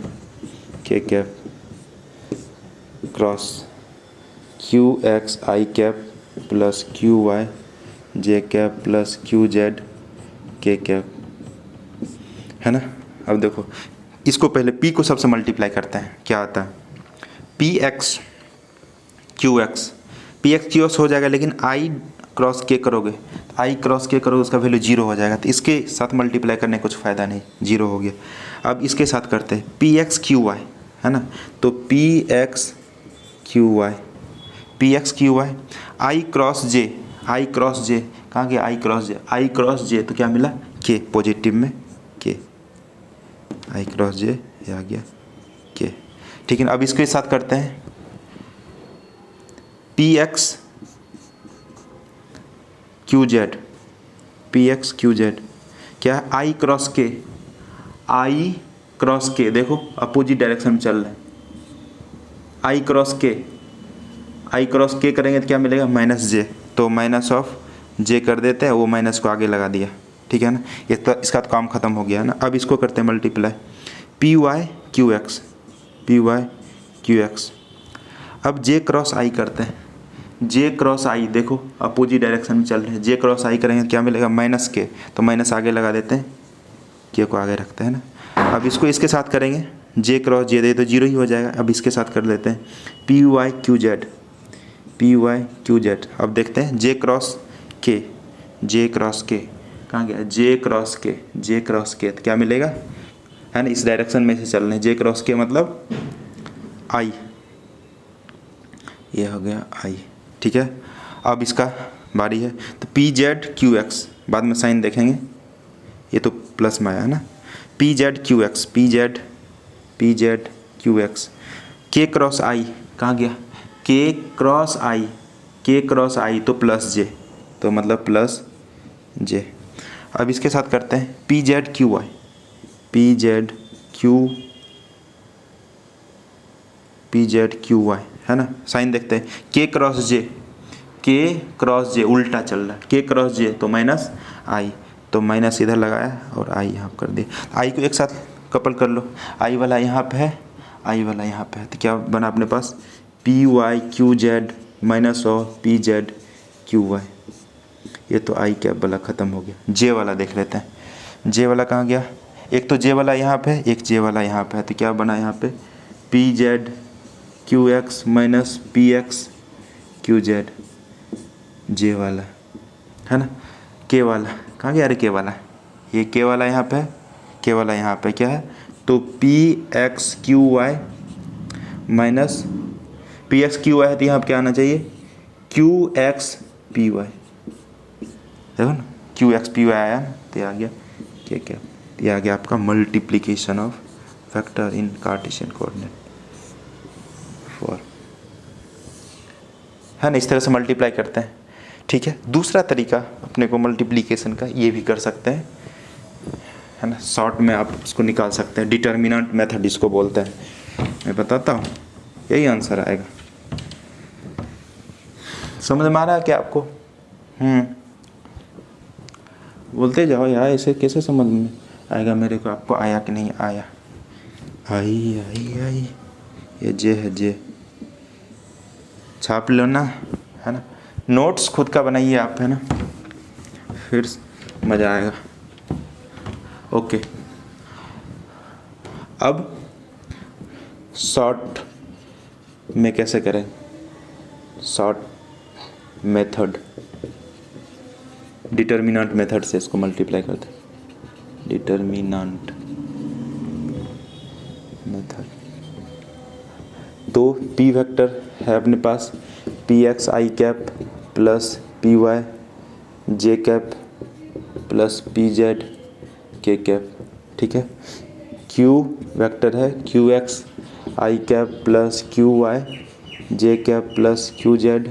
के कैप क्रॉस क्यू एक्स आई कैप प्लस क्यू वाई जे कैप प्लस क्यू जेड के कैप, है ना। अब देखो इसको पहले p को सबसे मल्टीप्लाई करते हैं, क्या आता है P X Q X, P X Q x हो जाएगा, लेकिन आई क्रॉस के करोगे, आई क्रॉस के करोगे उसका वैल्यू 0 हो जाएगा, तो इसके साथ मल्टीप्लाई करने कुछ फ़ायदा नहीं, 0 हो गया। अब इसके साथ करते हैं पी एक्स क्यू वाई, है ना, तो P X Q Y, P X Q Y, I cross J, I cross J कहाँ गया, आई क्रॉस जे, आई क्रॉस जे तो क्या मिला के, पॉजिटिव में के, आई क्रॉस जे ये आ गया के, ठीक है ना। अब इसके साथ करते हैं P X Q Z, P X Q Z क्या है, आई क्रॉस के, आई क्रॉस के, देखो अपोजिट डायरेक्शन में चल रहे हैं, आई क्रॉस के, आई क्रॉस के करेंगे तो क्या मिलेगा माइनस जे, तो माइनस ऑफ जे कर देते हैं, वो माइनस को आगे लगा दिया, ठीक है ना। इसका तो काम ख़त्म हो गया है ना। अब इसको करते हैं multiply P Y Q X, P Y Q X. अब जे क्रॉस आई करते हैं, जे क्रॉस आई देखो अपोजिट डायरेक्शन में चल रहे हैं, जे क्रॉस आई करेंगे तो क्या मिलेगा माइनस के, तो माइनस आगे लगा देते हैं, के को आगे रखते हैं ना। अब इसको इसके साथ करेंगे, जे क्रॉस जे दे तो 0 ही हो जाएगा। अब इसके साथ कर लेते हैं P Y Q Z, P Y Q Z. अब देखते हैं जे क्रॉस के, जे क्रॉस के कहाँ गया, जे क्रॉस के, जे क्रॉस के तो क्या मिलेगा, है ना, इस डायरेक्शन में से चल रहे हैं, जे क्रॉस के मतलब आई, ये हो गया आई, ठीक है। अब इसका बारी है, तो पी जेड क्यू एक्स, बाद में साइन देखेंगे, ये तो प्लस में आया है ना, P Z Q X, P Z Q x, के क्रॉस आई कहाँ गया, के क्रॉस आई, के क्रॉस आई तो प्लस जे, तो मतलब प्लस जे। अब इसके साथ करते हैं P Z Q Y, P Z Q Y, है ना। साइन देखते हैं के क्रॉस जे, के क्रॉस जे उल्टा चल रहा है, के क्रॉस जे तो माइनस आई, तो माइनस इधर लगाया और आई यहाँ कर दिया। आई को एक साथ कपल कर लो, आई वाला यहाँ पे है, आई वाला यहाँ पे है, तो क्या बना अपने पास P Y Q Z minus of P Z Q Y, ये तो आई कैप वाला ख़त्म हो गया। जे वाला देख लेते हैं, जे वाला कहाँ गया, एक तो जे वाला यहाँ पे, एक जे वाला यहाँ पे है, तो क्या बना यहाँ पे P Z Q X minus P X Q Z, J वाला, है ना। के वाला कहाँ गया, अरे के वाला, ये के वाला यहाँ पे है, के वाला यहाँ पे क्या है, तो P X Q Y minus P X Q Y है, तो यहाँ पे क्या आना चाहिए क्यू एक्स पी वाई, देखो ना क्यू एक्स पी वाई आया ना, तो आ गया क्या, ये आ गया आपका multiplication of factor in Cartesian coordinate for, है ना। इस तरह से मल्टीप्लाई करते हैं, ठीक है। दूसरा तरीका अपने को मल्टीप्लिकेशन का ये भी कर सकते हैं, है ना, शॉर्ट में आप इसको निकाल सकते हैं, डिटर्मिनेंट मेथड इसको बोलते हैं। मैं बताता हूँ, यही आंसर आएगा, समझ में आ रहा है क्या आपको, बोलते जाओ यार, ऐसे कैसे समझ में आएगा मेरे को, आपको आया कि नहीं आया, आई आई आई, ये जे है, जे छाप लो ना, है ना, नोट्स खुद का बनाइए आप, है ना, फिर मज़ा आएगा। ओके, अब शॉर्ट में कैसे करें, शॉर्ट मेथड, डिटर्मिनेंट मेथड से इसको मल्टीप्लाई करते हैं, डिटर्मिनेंट मेथड। तो पी वेक्टर है अपने पास, पी एक्स आई कैप प्लस पी वाई जे कैप प्लस पी जेड के कैप, ठीक है। क्यू वेक्टर है क्यू एक्स आई कैप प्लस क्यू वाई जे कैप प्लस क्यू जेड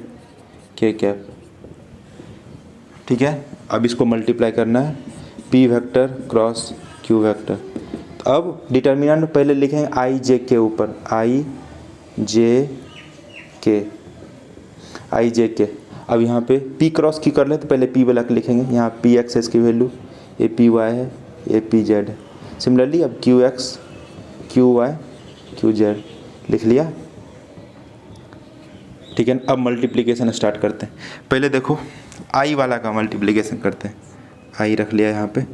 के कैप, ठीक है। अब इसको मल्टीप्लाई करना है, P vector cross Q vector, तो अब डिटर्मिनेंट पहले लिखेंगे आई जे के ऊपर, आई जे के। अब यहाँ पे पी क्रॉस क्यू कर ले तो पहले पी वाला के लिखेंगे, यहाँ पी एक्स इसकी वैल्यू, ए पी वाई है, ए पी जेड है। सिमिलरली अब Q X Q Y Q Z लिख लिया, ठीक है। अब मल्टीप्लिकेशन स्टार्ट करते हैं। पहले देखो आई वाला का मल्टीप्लिकेशन करते हैं, आई रख लिया यहाँ पे।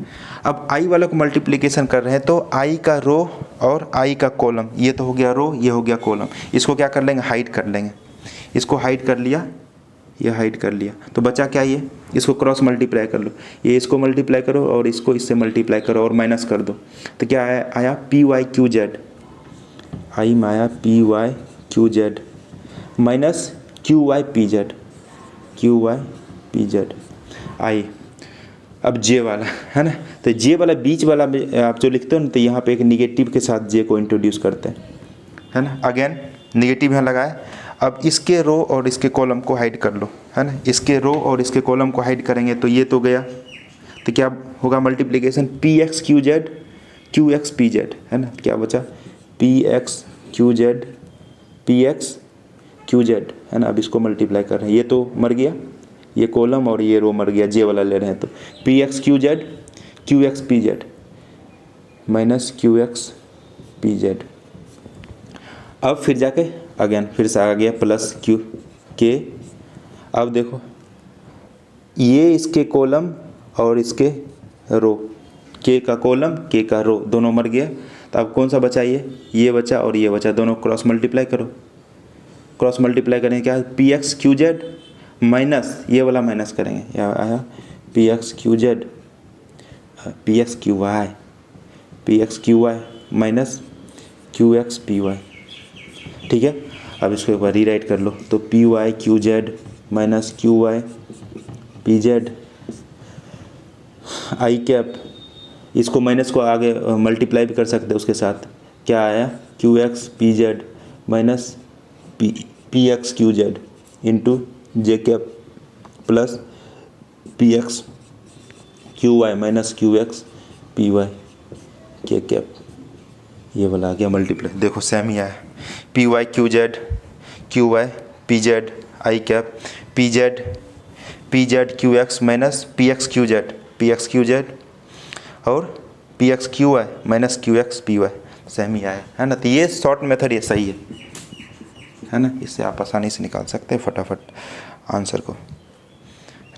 अब आई वाला को मल्टीप्लिकेशन कर रहे हैं तो आई का रो और आई का कॉलम, ये तो हो गया रो, ये हो गया कॉलम, इसको क्या कर लेंगे, हाइड कर लेंगे। इसको हाइड कर लिया, ये हाइड कर लिया, तो बचा क्या, ये इसको क्रॉस मल्टीप्लाई कर लो, ये इसको मल्टीप्लाई करो और इसको इससे मल्टीप्लाई करो और माइनस कर दो, तो क्या आया P Y Q Z, I में आया P Y Q Z minus Q Y P Z, Q Y P Z I. अब जे वाला है ना, तो जे वाला बीच वाला आप जो लिखते हो ना, तो यहाँ पे एक निगेटिव के साथ जे को इंट्रोड्यूस करते हैं, है ना। अगेन निगेटिव यहाँ लगाए। अब इसके रो और इसके कॉलम को हाइड कर लो, है ना। इसके रो और इसके कॉलम को हाइड करेंगे तो ये तो गया, तो क्या होगा multiplication, P X Q Z Q X P Z, है ना। क्या बचा, P X Q Z P X Q Z, है ना। अब इसको मल्टीप्लाई कर रहे हैं, ये तो मर गया, ये कॉलम और ये रो मर गया, जे वाला ले रहे हैं, तो P X Q X P Z minus Q X P Z. अब फिर जाके अगेन फिर से आ गया प्लस क्यू के। अब देखो ये इसके कॉलम और इसके रो, के का कॉलम के का रो दोनों मर गया, तो अब कौन सा बचा, ये बचा और ये बचा, दोनों क्रॉस मल्टीप्लाई करो। क्रॉस मल्टीप्लाई करेंगे क्या, P X Q Z minus ये वाला माइनस करेंगे, यहाँ आया P X Q Z P X Q Y minus Q X P Y, ठीक है। अब इसको एक बार रीराइट कर लो, तो P Y Q Z minus Q Y P Z I cap, इसको माइनस को आगे मल्टीप्लाई भी कर सकते हैं उसके साथ, क्या आया Q X P Z minus P X Q Z into J cap plus P X Q Y minus Q X P Y K cap, ये वाला आ गया मल्टीप्लाई। देखो सेम ही आया, P Y Q Y P Z I cap P Z Q X minus P X Q Z और P X Q Y minus Q X P Y, same ही आया, है ना। तो ये शॉर्ट मेथड ये सही है ना, इससे आप आसानी से निकाल सकते हैं फटाफट आंसर को,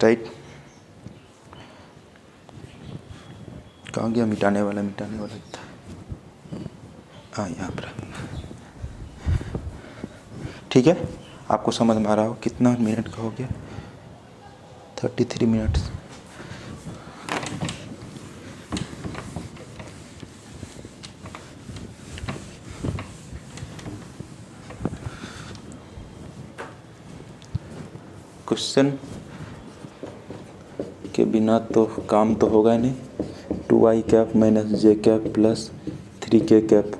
राइट। कहाँ गया मिटाने वाला हाँ यहाँ पर, ठीक है। आपको समझ में आ रहा हो, कितना मिनट का हो गया, 33 मिनट। क्वेश्चन के बिना तो काम तो होगा नहीं, 2i कैप माइनस जे कैप प्लस 3k कैप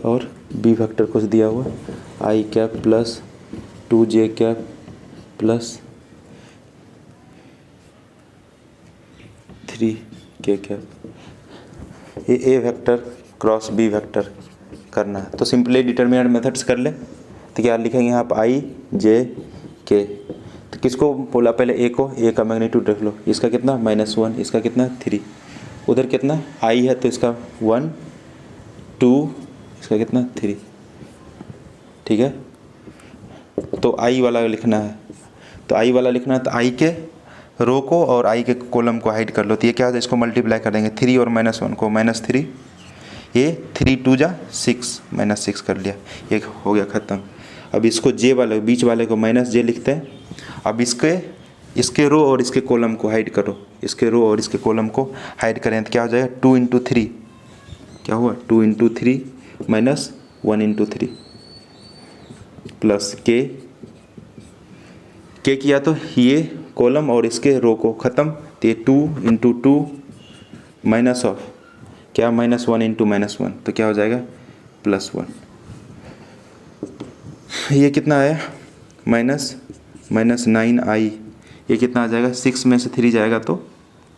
और बी वेक्टर कुछ दिया हुआ, i cap plus 2j cap plus 3k cap, ये ए वेक्टर क्रॉस बी वेक्टर करना है। तो सिंपली डिटर्मिनेंट मेथड्स कर ले, तो क्या लिखेंगे यहाँ पर i j k, तो किसको बोला पहले, ए को, ए का मैग्नीट्यूड रख लो, इसका कितना -1, इसका कितना 3, उधर कितना i है तो इसका 1 2, इसका कितना 3, ठीक है। तो i वाला लिखना है, तो i वाला लिखना है, तो i के रो को और i के कॉलम को हाइड कर लो, तो ये क्या होता है, इसको मल्टीप्लाई कर देंगे, 3 और -1 को -3, ये 3 2 जा 6 -6 कर लिया, ये हो गया ख़त्म। अब इसको जे वाले बीच वाले को -j लिखते हैं। अब इसके रो और इसके कॉलम को हाइड करो, इसके रो और इसके कॉलम को हाइड करें तो क्या हो जाएगा, 2 × 3, क्या हुआ 2 × 3 माइनस 1 × 3 प्लस के किया तो ये कॉलम और इसके रो को ख़त्म, तो ये 2 × 2 माइनस ऑफ क्या -1 × -1, तो क्या हो जाएगा +1। ये कितना आया -9i, ये कितना आ जाएगा, 6 में से 3 जाएगा तो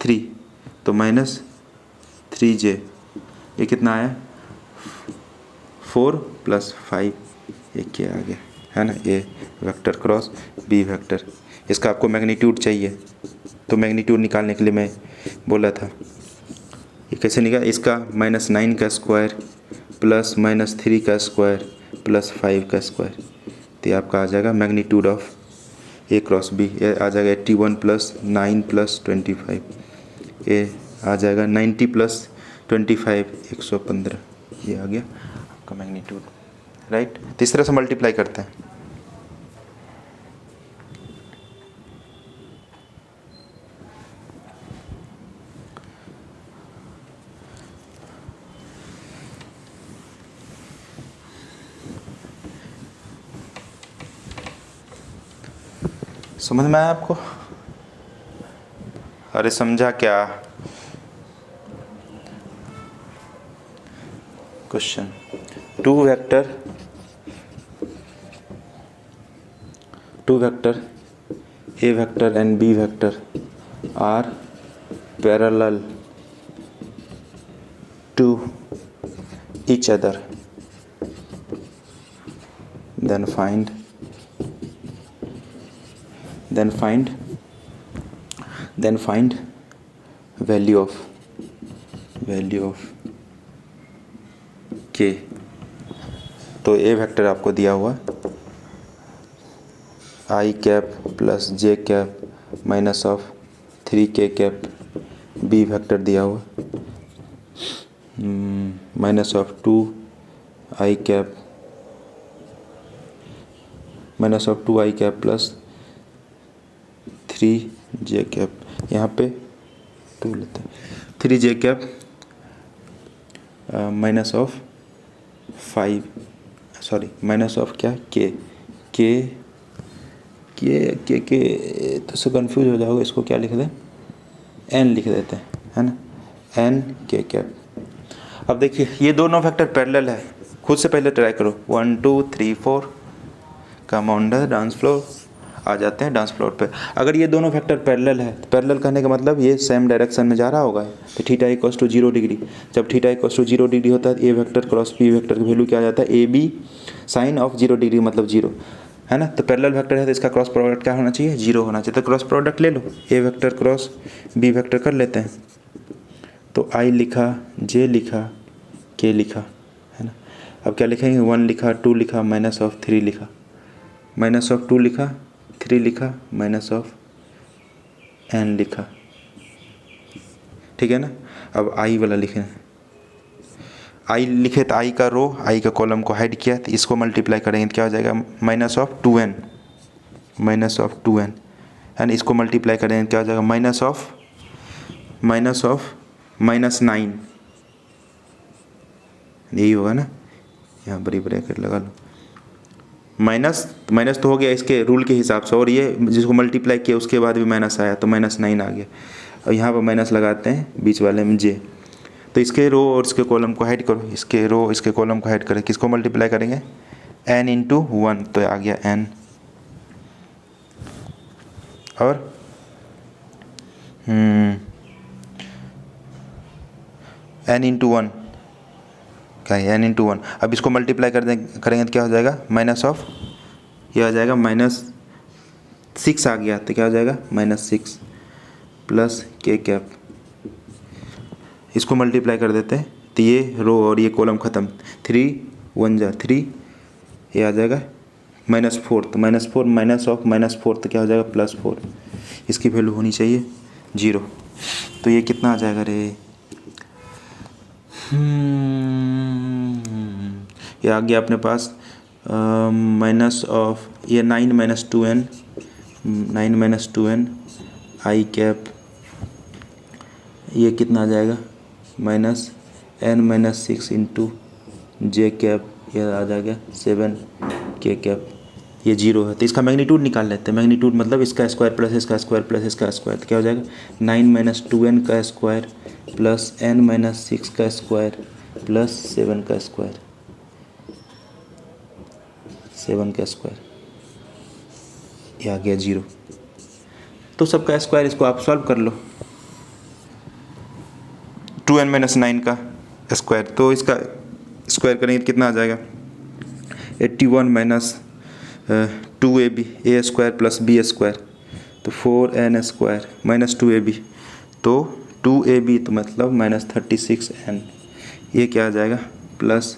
3, तो -3j ये कितना आया 4 + 5, ये क्या आ गया है ना, ए वेक्टर क्रॉस बी वेक्टर। इसका आपको मैग्नीट्यूड चाहिए, तो मैग्नीट्यूड निकालने के लिए मैं बोला था। ये कैसे निकाल, इसका -9 का स्क्वायर प्लस -3 का स्क्वायर प्लस 5 का स्क्वायर, तो ये आपका आ जाएगा magnitude of A cross B. ये आ जाएगा 81 + 9 + 25, ये आ जाएगा 90 + 25 115, ये आ गया आपका मैग्नीट्यूड, राइट। तो इस तरह से मल्टीप्लाई करते हैं। समझ में आया आपको? अरे समझा क्या? Question, two vector A vector and B vector are parallel to each other, then find value of k। तो ए वेक्टर आपको दिया हुआ i cap plus j cap -3k cap, B vector दिया हुआ -2i cap plus 3j cap, यहाँ पे 2 लेते हैं, 3j कैप माइनस ऑफ क्या के तो से कंफ्यूज हो जाओगे, इसको क्या लिख दें, n लिख देते हैं, है ना, n k कैप। अब देखिए ये दोनों फैक्टर पैरेलल है, खुद से पहले ट्राई करो, 1 2 3 4 come on the dance floor, आ जाते हैं डांस फ्लोर पे। अगर ये दोनों फैक्टर पैरेलल है, पैरेलल कहने का मतलब ये सेम डायरेक्शन में जा रहा होगा, तो थीटा इक्वल्स टू 0 डिग्री। जब थीटा इक्वल्स टू 0 डिग्री होता है, A vector cross B vector की वैल्यू क्या आ जाता है, A B sine of 0 degree मतलब 0, है ना। तो पैरेलल वेक्टर है तो इसका क्रॉस प्रोडक्ट क्या होना चाहिए, 0 होना चाहिए। तो क्रॉस प्रोडक्ट ले लो, ए वेक्टर क्रॉस बी वेक्टर कर लेते हैं। तो आई लिखा, जे लिखा, के लिखा, है ना। अब क्या लिखेंगे, 1 लिखा, 2 लिखा, -3 लिखा, -2 लिखा, 3 लिखा, -n लिखा, ठीक है ना। अब आई वाला लिखें, आई लिखे तो आई का रो, आई का कॉलम को हाइड किया, तो इसको मल्टीप्लाई करेंगे तो क्या हो जाएगा, -2n, है ना। इसको मल्टीप्लाई करेंगे तो क्या हो जाएगा, -9, यही होगा ना। यहाँ बड़ी ब्रैकेट लगा लो, माइनस तो हो गया इसके रूल के हिसाब से, और ये जिसको मल्टीप्लाई किया उसके बाद भी माइनस आया तो -9 आ गया। और यहाँ पर माइनस लगाते हैं बीच वाले में जे, तो इसके रो और इसके कॉलम को हाइड करो, इसके रो इसके कॉलम को हाइड करें, किसको मल्टीप्लाई करेंगे, n × 1, तो आ गया n, और n × 1 क्या है, n × 1। अब इसको मल्टीप्लाई करेंगे तो क्या हो जाएगा, ये आ जाएगा -6 आ गया, तो क्या हो जाएगा, -6 प्लस k कैप। इसको मल्टीप्लाई कर देते हैं तो ये रो और ये कॉलम ख़त्म, 3 1 जा 3, ये आ जाएगा -4, तो -4 तो क्या हो जाएगा, +4। इसकी वैल्यू होनी चाहिए 0, तो ये कितना आ जाएगा रे, ये आ गया अपने पास माइनस ऑफ ये 9 - 2n आई कैप, ये कितना आ जाएगा, -n - 6 × जे कैप, ये आ जाएगा 7 k कैप, ये 0 है। तो इसका मैग्नीट्यूड निकाल लेते हैं, मैग्नीट्यूड मतलब इसका स्क्वायर प्लस इसका स्क्वायर प्लस इसका स्क्वायर, तो क्या हो जाएगा, 9 - 2n का स्क्वायर प्लस n - 6 का स्क्वायर प्लस 7 का स्क्वायर, ये आ गया 0। तो सबका स्क्वायर, इसको आप सॉल्व कर लो, 2n - 9 का स्क्वायर, तो इसका स्क्वायर करेंगे तो कितना आ जाएगा 81 माइनस 2ab ए स्क्वायर प्लस बी स्क्वायर, तो 4n स्क्वायर माइनस 2ab, तो 2ab तो मतलब माइनस 36n, ये क्या आ जाएगा plus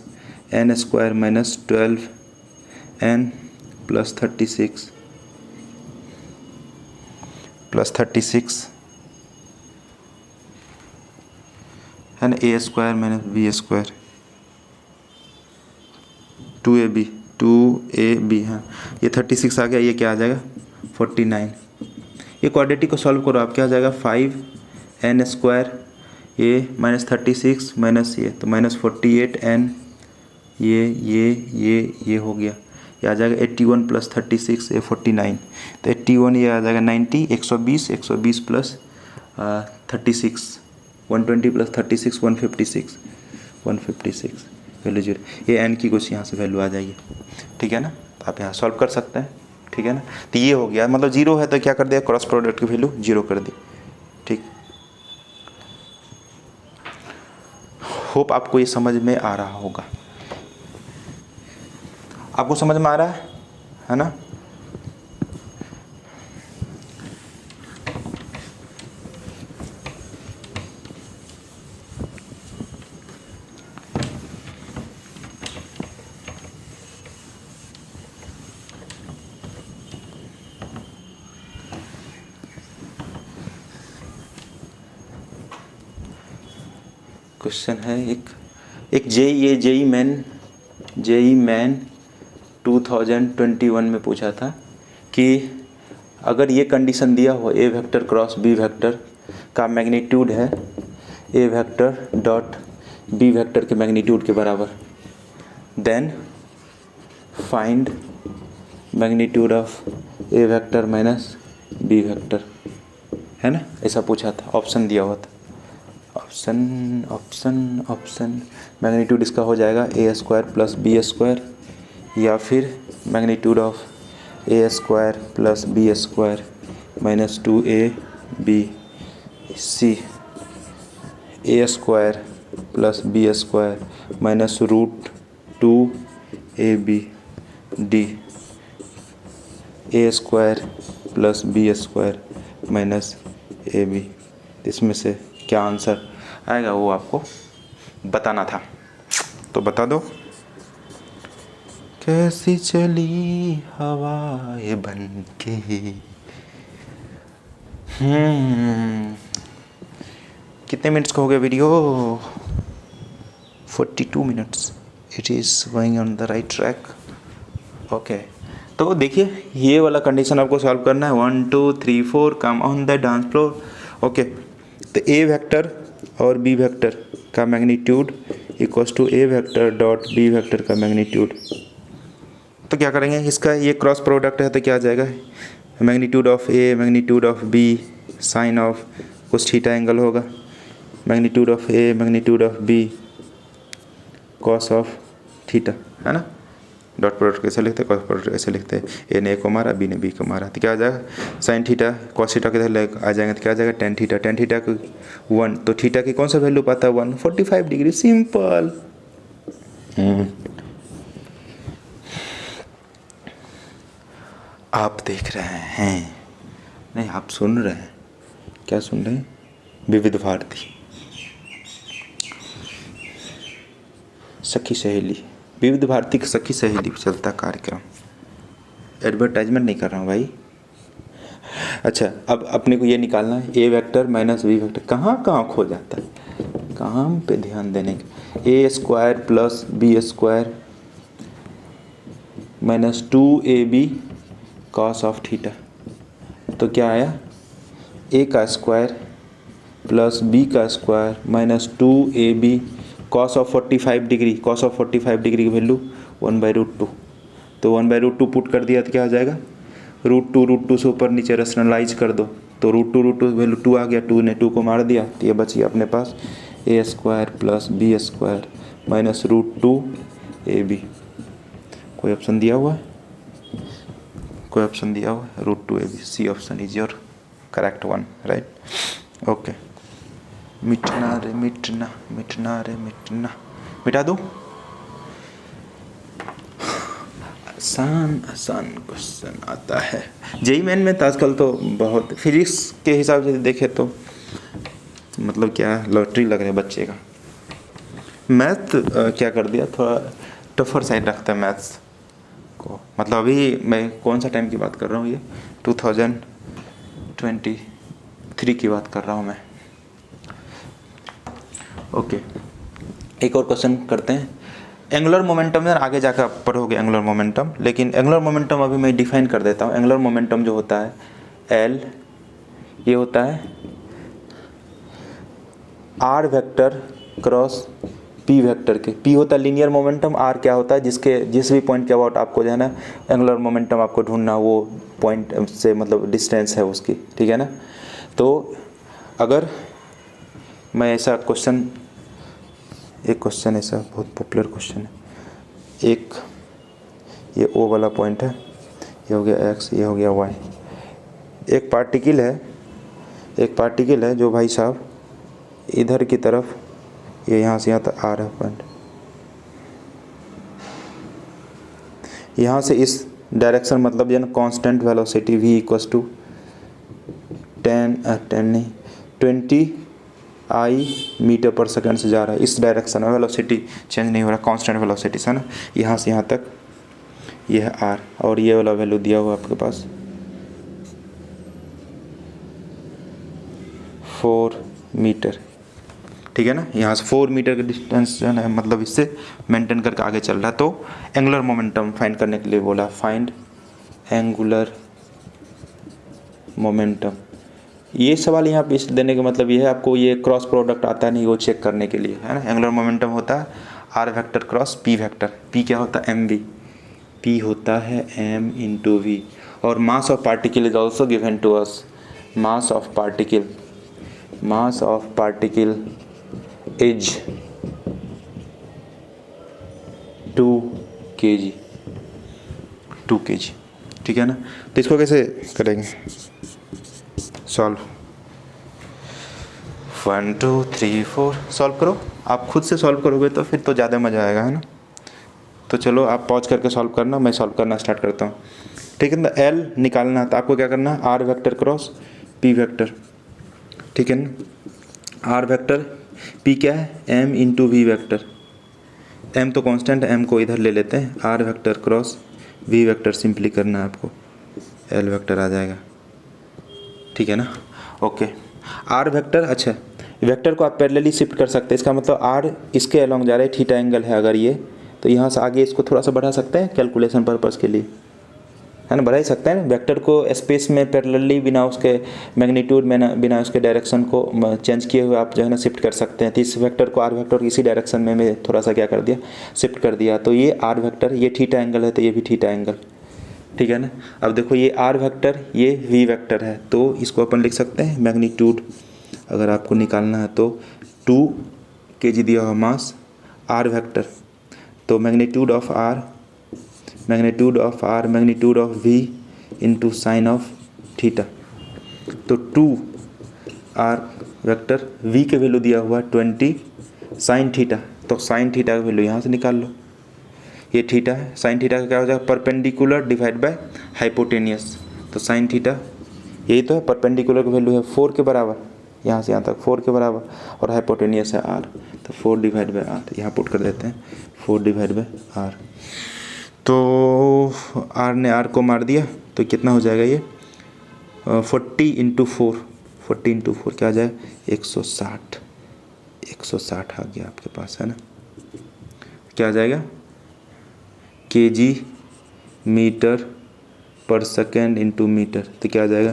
n square minus 12n plus 36 है ना, A square minus B square 2ab हाँ, ये 36 आ गया, ये क्या आ जाएगा 49। ये क्वाड्रेटिक को सॉल्व करो आप, क्या आ जाएगा 5n स्क्वायर ये माइनस 36 माइनस ये तो माइनस 48n, ये हो गया, ये आ जाएगा 81 प्लस 36 ये 49, तो 81 ये आ जाएगा 90, 120 प्लस 36 120 प्लस 36 156 वैल्यू 0, ये n की कुछ यहाँ से वैल्यू आ जाएगी, ठीक है ना, तो आप यहाँ सॉल्व कर सकते हैं, ठीक है ना। तो ये हो गया, मतलब 0 है तो क्या कर दिया क्रॉस प्रोडक्ट की वैल्यू 0 कर दी, ठीक। होप आपको ये समझ में आ रहा होगा, आपको समझ में आ रहा है ना। क्वेश्चन है एक जेई मैन 2021 में पूछा था कि अगर ये कंडीशन दिया हो A vector cross B vector का मैग्नीट्यूड है A vector dot B vector के मैग्नीट्यूड के बराबर, then find magnitude of A vector minus B vector, है ना, ऐसा पूछा था, ऑप्शन दिया हुआ था, ऑप्शन मैग्नीट्यूड इसका हो जाएगा A square plus B square, या फिर magnitude of A square plus B square minus 2ab, C A square plus B square minus √2ab, D A square plus B square minus ab। इसमें से क्या answer आएगा वो आपको बताना था, तो बता दो। कैसी चली हवाएं बन के, कितने मिनट्स का हो गया video 42 minutes, it is going on the right track, okay. तो देखिए ये वाला कंडीशन आपको सॉल्व करना है, 1 2 3 4 come on the dance floor, okay. तो ए वेक्टर और बी वेक्टर का magnitude equals to A vector dot B vector का मैग्नीट्यूड, तो क्या करेंगे इसका ये क्रॉस प्रोडक्ट है तो क्या आ जाएगा magnitude of A magnitude of B sine of कुछ थीटा एंगल होगा, magnitude of A magnitude of B cos of theta, है ना। डॉट प्रोडक्ट कैसे लिखते हैं, कॉस प्रोडक्ट कैसे लिखते हैं, ए ने ए को मारा बी ने बी को मारा, तो क्या आ जाएगा साइन थीटा कॉस थीटा के आ जाएंगे तो क्या आ जाएगा टेन थीटा को 1, तो थीटा की कौन सा वैल्यू पाता है 1, 45 डिग्री, सिंपल। आप देख रहे हैं, नहीं आप सुन रहे हैं, क्या सुन रहे हैं, विविध भारती सखी सहेली, विविध भारती की सखी सहेली चलता कार्यक्रम, एडवर्टाइजमेंट नहीं कर रहा हूँ भाई। अच्छा अब अपने को ये निकालना है A vector minus B vector, कहाँ खो जाता है, काम पे ध्यान देने के, A square plus B square minus 2ab cos of theta, तो क्या आया ए का स्क्वायर प्लस बी का square minus 2ab cos of 45 degree, cos of 45 degree की वैल्यू 1/√2, तो 1/√2 पुट कर दिया तो क्या आ जाएगा √2 से ऊपर नीचे रेशनलाइज कर दो, तो √2 वैल्यू 2 आ गया, 2 ने 2 को मार दिया, तो ये बच गया अपने पास A square plus B square minus √2ab। कोई ऑप्शन दिया हुआ है, कोई ऑप्शन दिया हुआ है √2ab, C option is your correct one, right, okay. मिटना रे मिटना, मिटना रे मिटना, मिटा दूँ। आसान आसान क्वेश्चन आता है जेई मेन में। तो आजकल तो बहुत फिजिक्स के हिसाब से देखे तो मतलब क्या लॉटरी लग रहा है बच्चे का। मैथ क्या कर दिया, थोड़ा टफर साइड रखता है मैथ्स को। मतलब अभी मैं कौन सा टाइम की बात कर रहा हूँ, ये 2023 की बात कर रहा हूँ मैं। ओके, एक और क्वेश्चन करते हैं। एंगुलर मोमेंटम में आगे जाकर आप पढ़ोगे एंगुलर मोमेंटम, लेकिन एंगुलर मोमेंटम अभी मैं डिफाइन कर देता हूँ। एंगुलर मोमेंटम जो होता है एल, ये होता है R vector cross P vector के। पी होता है लीनियर मोमेंटम, आर क्या होता है जिसके जिस भी पॉइंट के अबाउट आपको जो है ना एंगुलर मोमेंटम आपको ढूंढना, वो पॉइंट से मतलब डिस्टेंस है उसकी, ठीक है ना। तो अगर मैं ऐसा क्वेश्चन, एक क्वेश्चन ऐसा बहुत पॉपुलर क्वेश्चन है, एक ये ओ वाला पॉइंट है, ये हो गया एक्स, ये हो गया वाई। एक पार्टिकल है जो भाई साहब इधर की तरफ, ये यहाँ से यहाँ तक आ रहा है पॉइंट, यहाँ से इस डायरेक्शन मतलब ये ना constant velocity v equals to 20 I metre पर सेकंड से जा रहा है। इस डायरेक्शन में वेलोसिटी चेंज नहीं हो रहा, कांस्टेंट वेलोसिटी है ना। यहाँ से यहाँ तक ये है r, और ये वाला वैल्यू दिया हुआ आपके पास 4 मीटर, ठीक है ना। यहाँ से 4 मीटर का डिस्टेंस जो है मतलब इससे मेंटेन करके आगे चल रहा है। तो एंगुलर मोमेंटम फाइंड करने के लिए बोला, फाइंड एंगुलर मोमेंटम। ये सवाल यहाँ पे इस देने का मतलब ये है, आपको ये क्रॉस प्रोडक्ट आता नहीं वो चेक करने के लिए, है ना। एंगुलर मोमेंटम होता है R vector cross P vector. P क्या होता है, एम वी। पी होता है एम इंटू वी। और mass of particle is also given to us. Mass of particle is 2 kg, ठीक है ना। तो इसको कैसे करेंगे सॉल्व, 1 2 3 4 सॉल्व करो। आप खुद से सॉल्व करोगे तो फिर तो ज़्यादा मज़ा आएगा, है ना। तो चलो आप पॉज करके सॉल्व करना, मैं सॉल्व करना स्टार्ट करता हूँ, ठीक है ना। एल निकालना है तो आपको क्या करना है, R vector cross P vector, ठीक है ना। आर वेक्टर, पी क्या है, M into V vector. M तो कांस्टेंट है, एम को इधर ले लेते हैं, R vector cross V vector simply करना है आपको, एल वेक्टर आ जाएगा, ठीक है ना। ओके, आर वेक्टर, अच्छा वेक्टर को आप पैरेलली शिफ्ट कर सकते हैं। इसका मतलब आर इसके अलोंग जा रहा है, थीटा एंगल है अगर ये, तो यहाँ से आगे इसको थोड़ा सा बढ़ा सकते हैं कैलकुलेशन पर्पज़ के लिए, है ना। बढ़ा ही सकते हैं वेक्टर को स्पेस में पैरेलली, बिना उसके मैग्नीट्यूड में, बिना उसके डायरेक्शन को चेंज किए हुए आप जो है ना शिफ्ट कर सकते हैं। तो इस वेक्टर को आर वेक्टर इसी डायरेक्शन में मैं थोड़ा सा क्या कर दिया, शिफ्ट कर दिया। तो ये आर वेक्टर, ये थीटा एंगल है तो ये भी थीटा एंगल, ठीक है ना। अब देखो ये आर वेक्टर, ये वी वेक्टर है, तो इसको अपन लिख सकते हैं मैग्नीट्यूड, अगर आपको निकालना है तो 2 kg दिया हुआ मास आर वेक्टर, तो magnitude of V into sine of theta. तो 2 आर वेक्टर, वी के वैल्यू दिया हुआ 20 साइन थीटा, तो साइन थीटा का वैल्यू यहाँ से निकाल लो, ये थीटा है। साइन थीटा का क्या हो जाएगा, परपेंडिकुलर डिवाइड बाय हाइपोटेनियस। तो साइन थीटा यही तो है, परपेंडिकुलर की वैल्यू है 4 के बराबर, यहाँ से यहाँ तक 4 के बराबर, और हाइपोटेनियस है r, तो 4 डिवाइड बाय r यहाँ पुट कर देते हैं, 4 डिवाइड बाय r। तो r ने r को मार दिया तो कितना हो जाएगा ये 40 इंटू 4 क्या आ जाए 160 आ गया आपके पास, है ना। क्या आ जाएगा, kg metre per second into metre, तो क्या आ जाएगा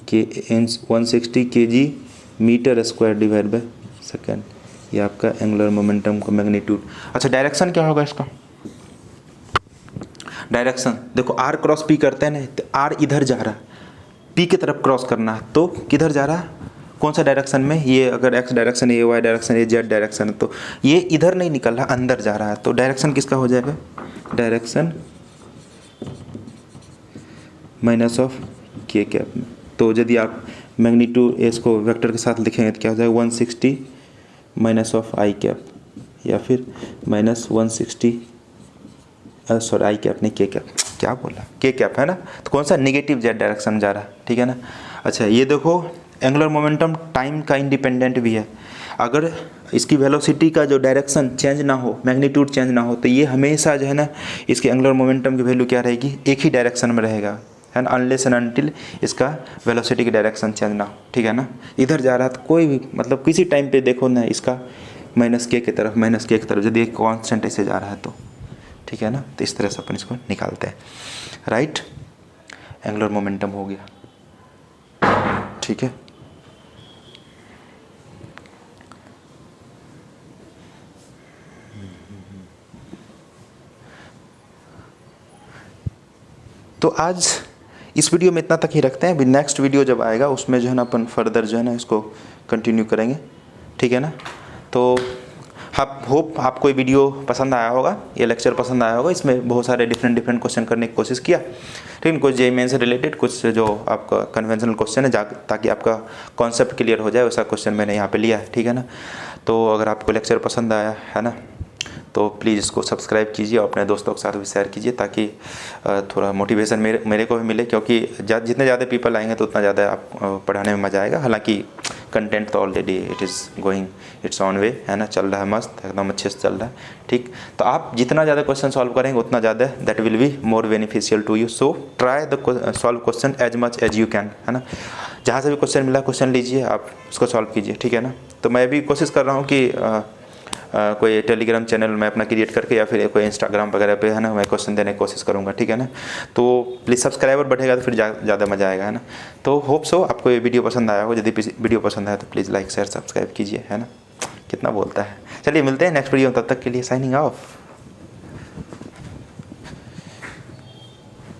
कि 160 kg metre square divide by second. ये आपका एंगुलर मोमेंटम का मैग्नीट्यूड। अच्छा डायरेक्शन क्या होगा इसका, डायरेक्शन देखो आर क्रॉस पी करते हैं ना, तो आर इधर जा रहा है, पी की तरफ क्रॉस करना है, तो किधर जा रहा है, कौन सा डायरेक्शन में, ये अगर एक्स डायरेक्शन है, ये वाई डायरेक्शन, ये जेड डायरेक्शन है, तो ये इधर नहीं निकल रहा, अंदर जा रहा है। तो डायरेक्शन किसका हो जाएगा, डायरेक्शन माइनस ऑफ के कैप में। तो यदि आप मैग्नीट्यूड इसको वेक्टर के साथ लिखेंगे तो क्या हो जाएगा 160 माइनस ऑफ आई कैप, या फिर -160 सॉरी आई कैप नहीं के कैप, क्या बोला, के कैप है ना, तो कौन सा नेगेटिव जेड डायरेक्शन जा रहा है, ठीक है ना। अच्छा ये देखो एंगुलर मोमेंटम टाइम का इंडिपेंडेंट भी है, अगर इसकी वेलोसिटी का जो डायरेक्शन चेंज ना हो, मैग्नीट्यूड चेंज ना हो, तो ये हमेशा जो है ना इसके एंगुलर मोमेंटम की वैल्यू क्या रहेगी, एक ही डायरेक्शन में रहेगा, है ना, अनलेस एंड अनटिल इसका वेलोसिटी की डायरेक्शन चेंज ना हो, ठीक है ना। इधर जा रहा है तो कोई भी मतलब किसी टाइम पे देखो ना इसका -k की तरफ, -k की तरफ, यदि एक कांस्टेंट ऐसे जा रहा है तो, ठीक है ना, तो इस तरह से अपन इसको निकालते हैं, राइट। एंगुलर मोमेंटम हो गया, ठीक है। तो आज इस वीडियो में इतना तक ही रखते हैं, अभी नेक्स्ट वीडियो जब आएगा उसमें जो है ना अपन फर्दर जो है ना इसको कंटिन्यू करेंगे, ठीक है ना। तो आप होप आपको ये वीडियो पसंद आया होगा, ये लेक्चर पसंद आया होगा, इसमें बहुत सारे डिफरेंट क्वेश्चन करने की कोशिश किया, ठीक है, कुछ JEE से रिलेटेड, कुछ जो आपका कन्वेंशनल क्वेश्चन है ताकि आपका कॉन्सेप्ट क्लियर हो जाए, वैसा क्वेश्चन मैंने यहाँ पे लिया है, ठीक है ना। तो अगर आपको लेक्चर पसंद आया है ना, तो प्लीज़ इसको सब्सक्राइब कीजिए और अपने दोस्तों के साथ भी शेयर कीजिए, ताकि थोड़ा मोटिवेशन मेरे को भी मिले, क्योंकि जितने ज़्यादा पीपल आएंगे तो उतना ज़्यादा आप पढ़ाने में मज़ा आएगा। हालांकि कंटेंट तो already it is going it's on way, है ना, चल रहा है मस्त एकदम अच्छे से चल रहा है, ठीक। तो आप जितना ज़्यादा क्वेश्चन सॉल्व करेंगे उतना ज़्यादा that will be more beneficial to you. So try the solve question as much as you can, है ना। जहाँ से भी क्वेश्चन मिला क्वेश्चन लीजिए, आप उसको सॉल्व कीजिए, ठीक है ना। तो मैं भी कोशिश कर रहा हूँ कि कोई टेलीग्राम चैनल मैं अपना क्रिएट करके या फिर कोई इंस्टाग्राम वगैरह पे, है ना, मैं क्वेश्चन देने की कोशिश करूँगा, ठीक है ना। तो प्लीज़ सब्सक्राइबर बढ़ेगा तो फिर ज़्यादा मज़ा आएगा, है ना। तो होप सो आपको ये वीडियो पसंद आया हो, यदि वीडियो पसंद आया तो प्लीज़ लाइक शेयर सब्सक्राइब कीजिए, है ना। कितना बोलता है, चलिए मिलते हैं नेक्स्ट वीडियो, तब तक के लिए साइनिंग ऑफ।